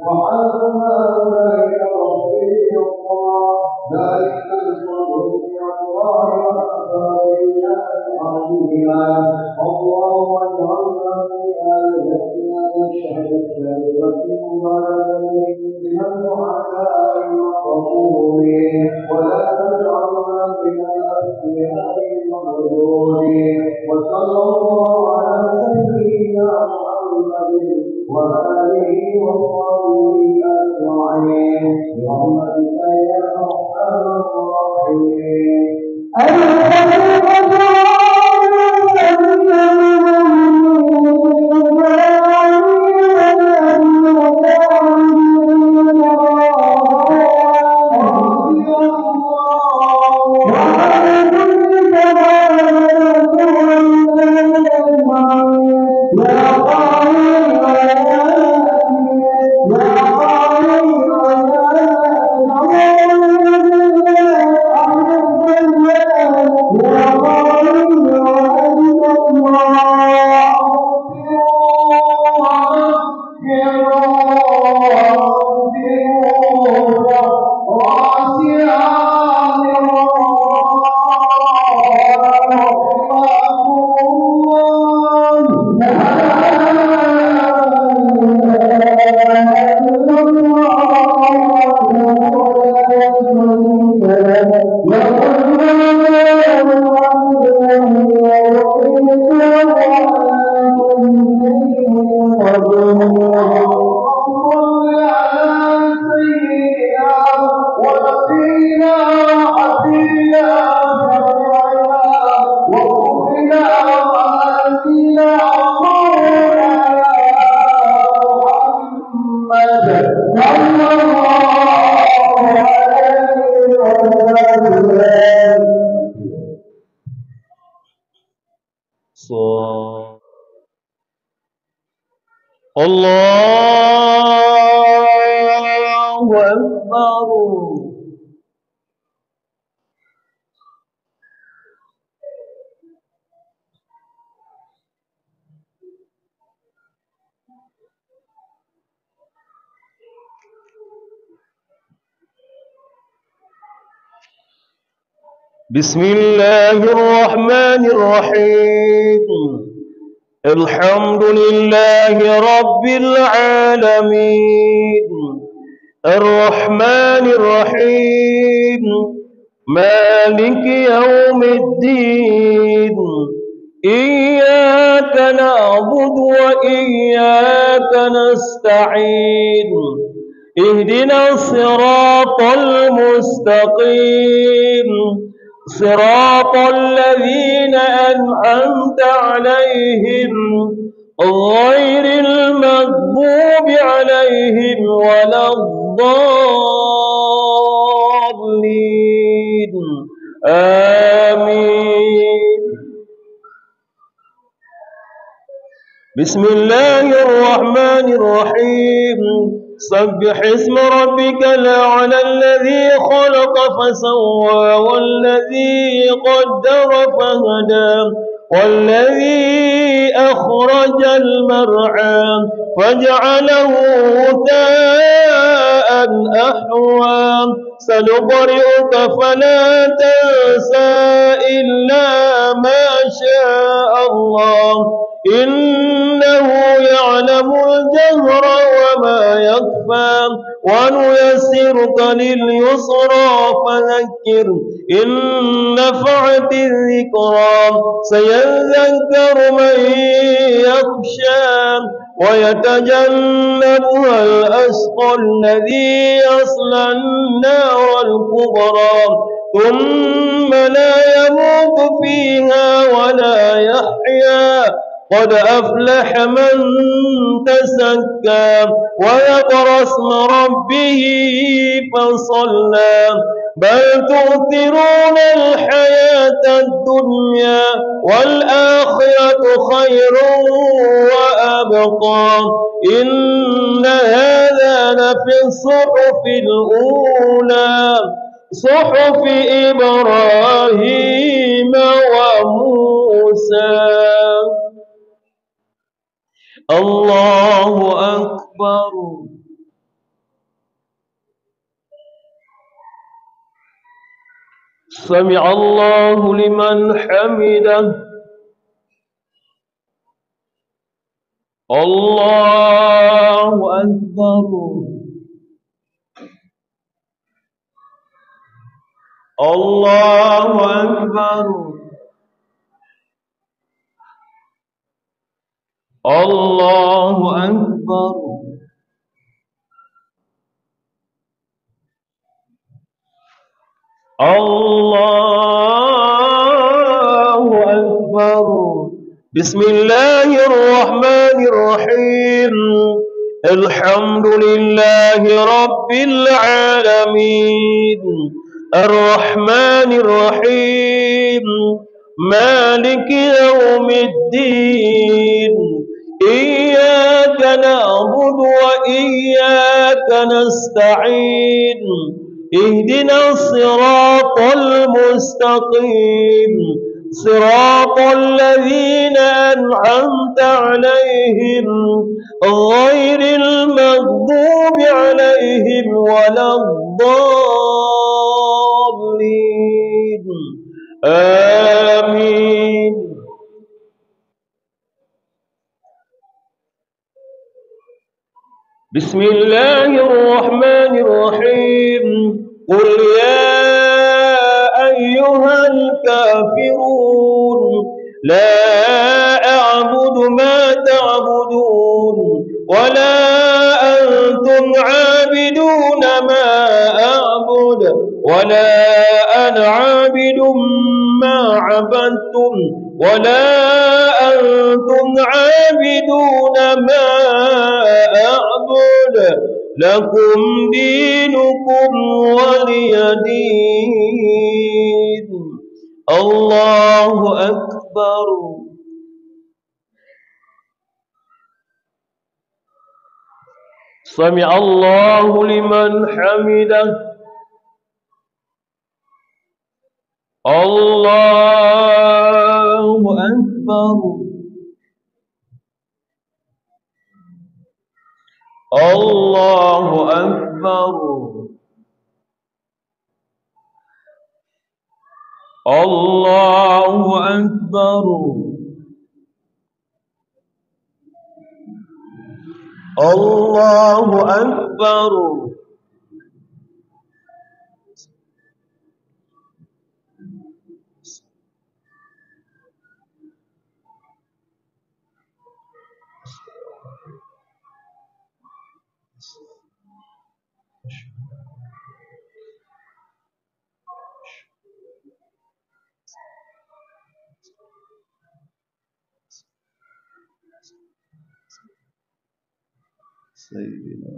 وحسن أولئك رفيقا ذلك الفضل من الله وكفى بالله عليما الله اجعلنا من الذين يشهد كلمة بلد من الدعاء المقبولين ولا تجعلنا من الأسماء المغرورين وصلى الله على سيدنا محمد وآله وصحبه أجمعين برحمتك يا أرحم الراحمين. الله أكبر. بسم الله الرحمن الرحيم. الحمد لله رب العالمين الرحمن الرحيم مالك يوم الدين إياك نعبد وإياك نستعين اهدنا الصراط المستقيم صراط الذين أنعمت عليهم غير المغضوب عليهم ولا الضالين آمين. بسم الله الرحمن الرحيم. سبح اسم ربك الأعلى الذي خلق فسوى والذي قدر فهدى والذي أخرج المرعى فجعله غثاء أحوى سنقرئك فلا تنسى إلا ما شاء الله إنه يعلم الجهر وما يخفى ونيسرك لليسرى فذكر إن نفعت الذكرى سيذكر من يخشى ويتجنبها الأشقى الذي يصلى النار الكبرى ثم لا يموت فيها ولا يحيا قد أفلح من تزكى وذكر اسم ربه فصلى بل تؤثرون الحياة الدنيا والآخرة خير وأبقى إن هذا لفي الصحف الأولى صحف إبراهيم وموسى. الله أكبر. سمع الله لمن حمده. الله أكبر. الله أكبر. الله أكبر. الله أكبر. بسم الله الرحمن الرحيم. الحمد لله رب العالمين الرحمن الرحيم مالك يوم الدين. إياك نعبد وإياك نستعين. اهدنا الصراط المستقيم صراط الذين أنعمت عليهم غير المغضوب عليهم ولا الضالين. آمين. بسم الله الرحمن الرحيم. قل يا أيها الكافرون لا أعبد ما تعبدون ولا أنتم عابدون ما أعبد ولا أنا عابد ما عبدتم ولا أنتم عابدون ما أعبد لكم دينكم ولي دين. الله أكبر. سمع الله لمن حمده. الله أكبر. الله أكبر. الله أكبر. الله أكبر. سيدنا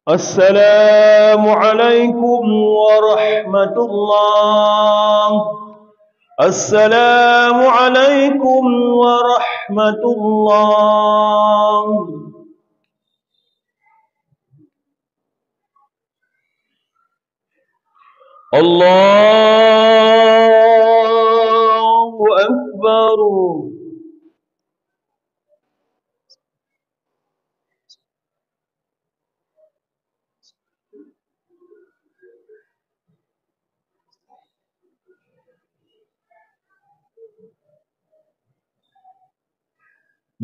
السلام عليكم ورحمة الله. السلام عليكم ورحمة الله. الله أكبر.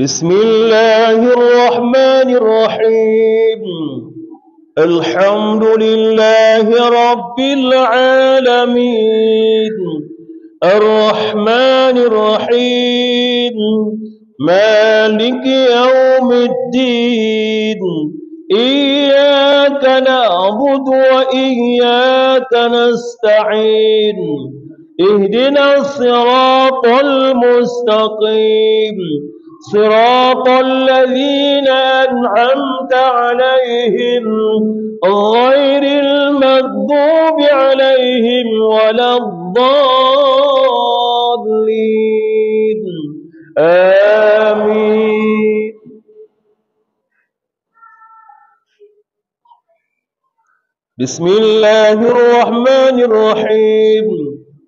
بسم الله الرحمن الرحيم. الحمد لله رب العالمين الرحمن الرحيم مالك يوم الدين. إياك نعبد وإياك نستعين. اهدنا الصراط المستقيم صراط الذين أنعمت عليهم غير المغضوب عليهم ولا الضالين. آمين. بسم الله الرحمن الرحيم.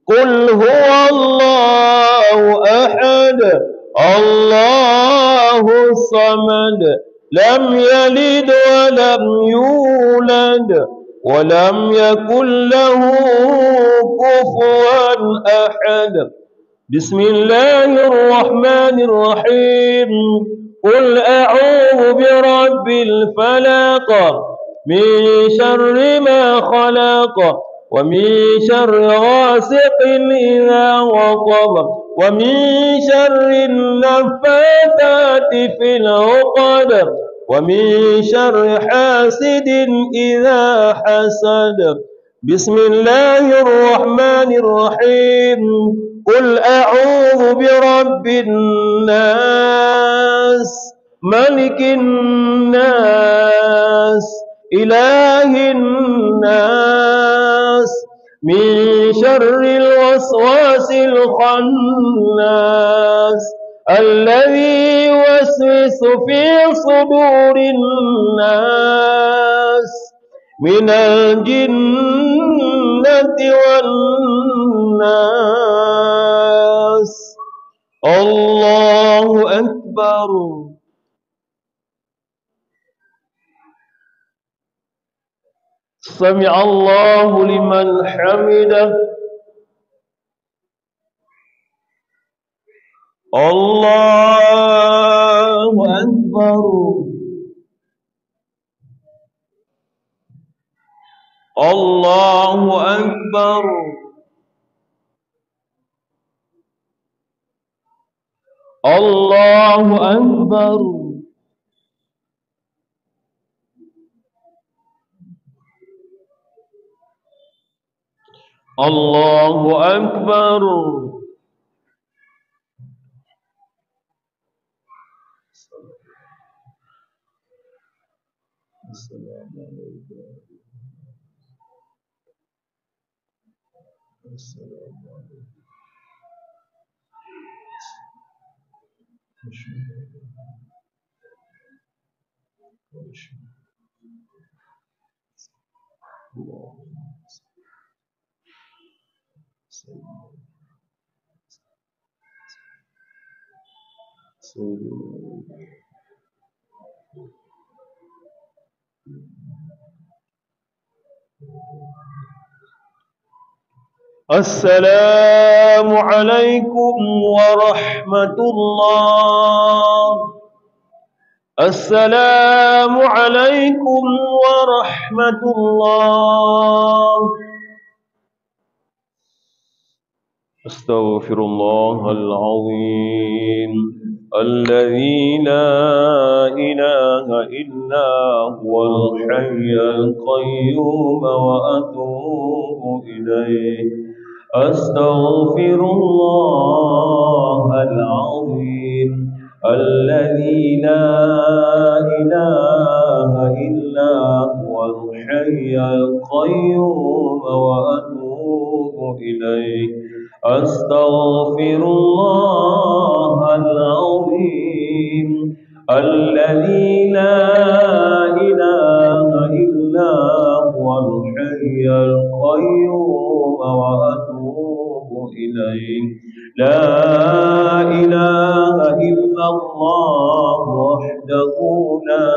قل هو الله أحد الله الصمد لم يلد ولم يولد ولم يكن له كفوا أحد. بسم الله الرحمن الرحيم. قل أعوذ برب الفلق من شر ما خلق ومن شر غاسق إذا وقب ومن شر النفاثات في العقد ومن شر حاسد إذا حسد. بسم الله الرحمن الرحيم. قل أعوذ برب الناس ملك الناس إله الناس من شر الوسواس الخناس الذي يوسوس في صدور الناس من الجنة والناس. الله أكبر. سمع الله لمن حمده. الله أكبر. الله أكبر. الله أكبر. الله أكبر. السلام عليكم. السلام عليكم. السلام عليكم ورحمة الله. السلام عليكم ورحمة الله. أستغفر الله العظيم الذي لا إله إلا هو الحي القيوم وأتوب إليه. أستغفر الله العظيم الذي لا إله إلا هو الحي القيوم وأتوب إليه. أستغفر الله العظيم الذي لا إله إلا هو الحي القيوم وأتوب إليه. لا إله إلا الله وحده لا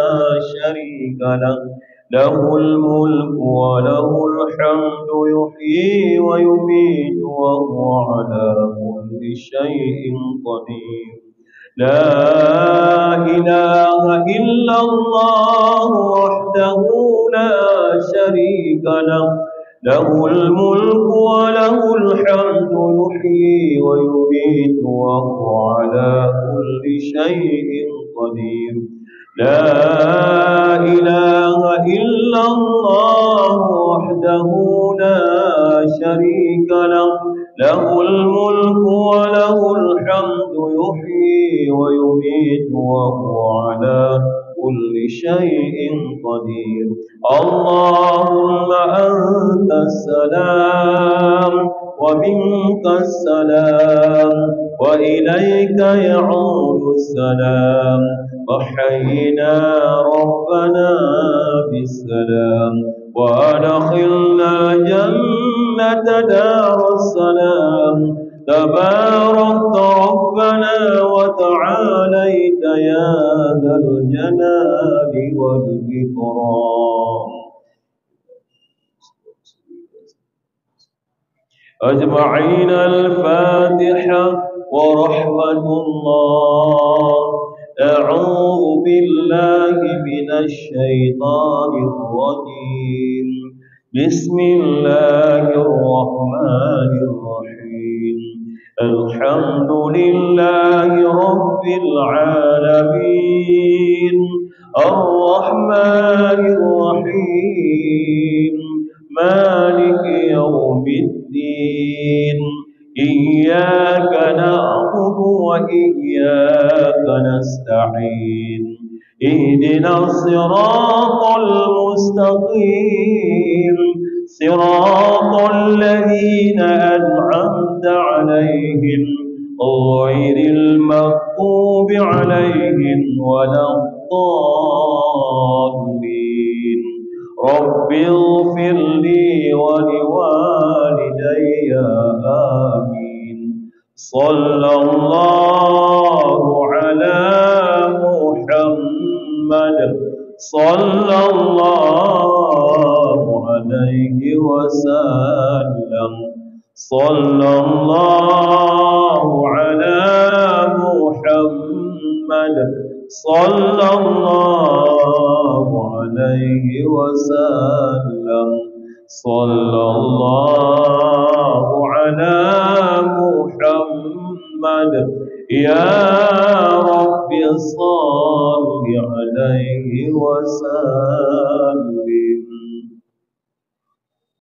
شريك له له الملك وله الحمد يحيي ويميت وهو على كل شيء قدير. لا إله إلا الله وحده لا شريك له له الملك وله الحمد يحيي ويميت وهو على كل شيء قدير. لا إله إلا الله وحده لا شريك له له الملك وله الحمد يحيي ويميت وهو على كل شيء قدير. اللهم أنت السلام ومنك السلام وإليك يعود السلام. وحينا ربنا بالسلام وأدخلنا جنة دار السلام. تباركت ربنا وتعاليت يا ذا الجلال والإكرام. أجمعين. الفاتحة. ورحمة الله. أعوذ بالله من الشيطان الرجيم. بسم الله الرحمن الرحيم. الحمد لله رب العالمين. الرحمن الرحيم. مالك يوم الدين. إياك نعبد وإياك نستعين. اهدنا الصراط المستقيم. صراط الذين أنعمت عليهم غير المغضوب عليهم ولا الضالين. رب اغفر لي ولوالدي. آمين. صلى الله على محمد. صلى الله عليه وسلم. صلى الله على محمد. صلى الله عليه وسلم. صلى الله على محمد. يا رب صل عليه وسلم.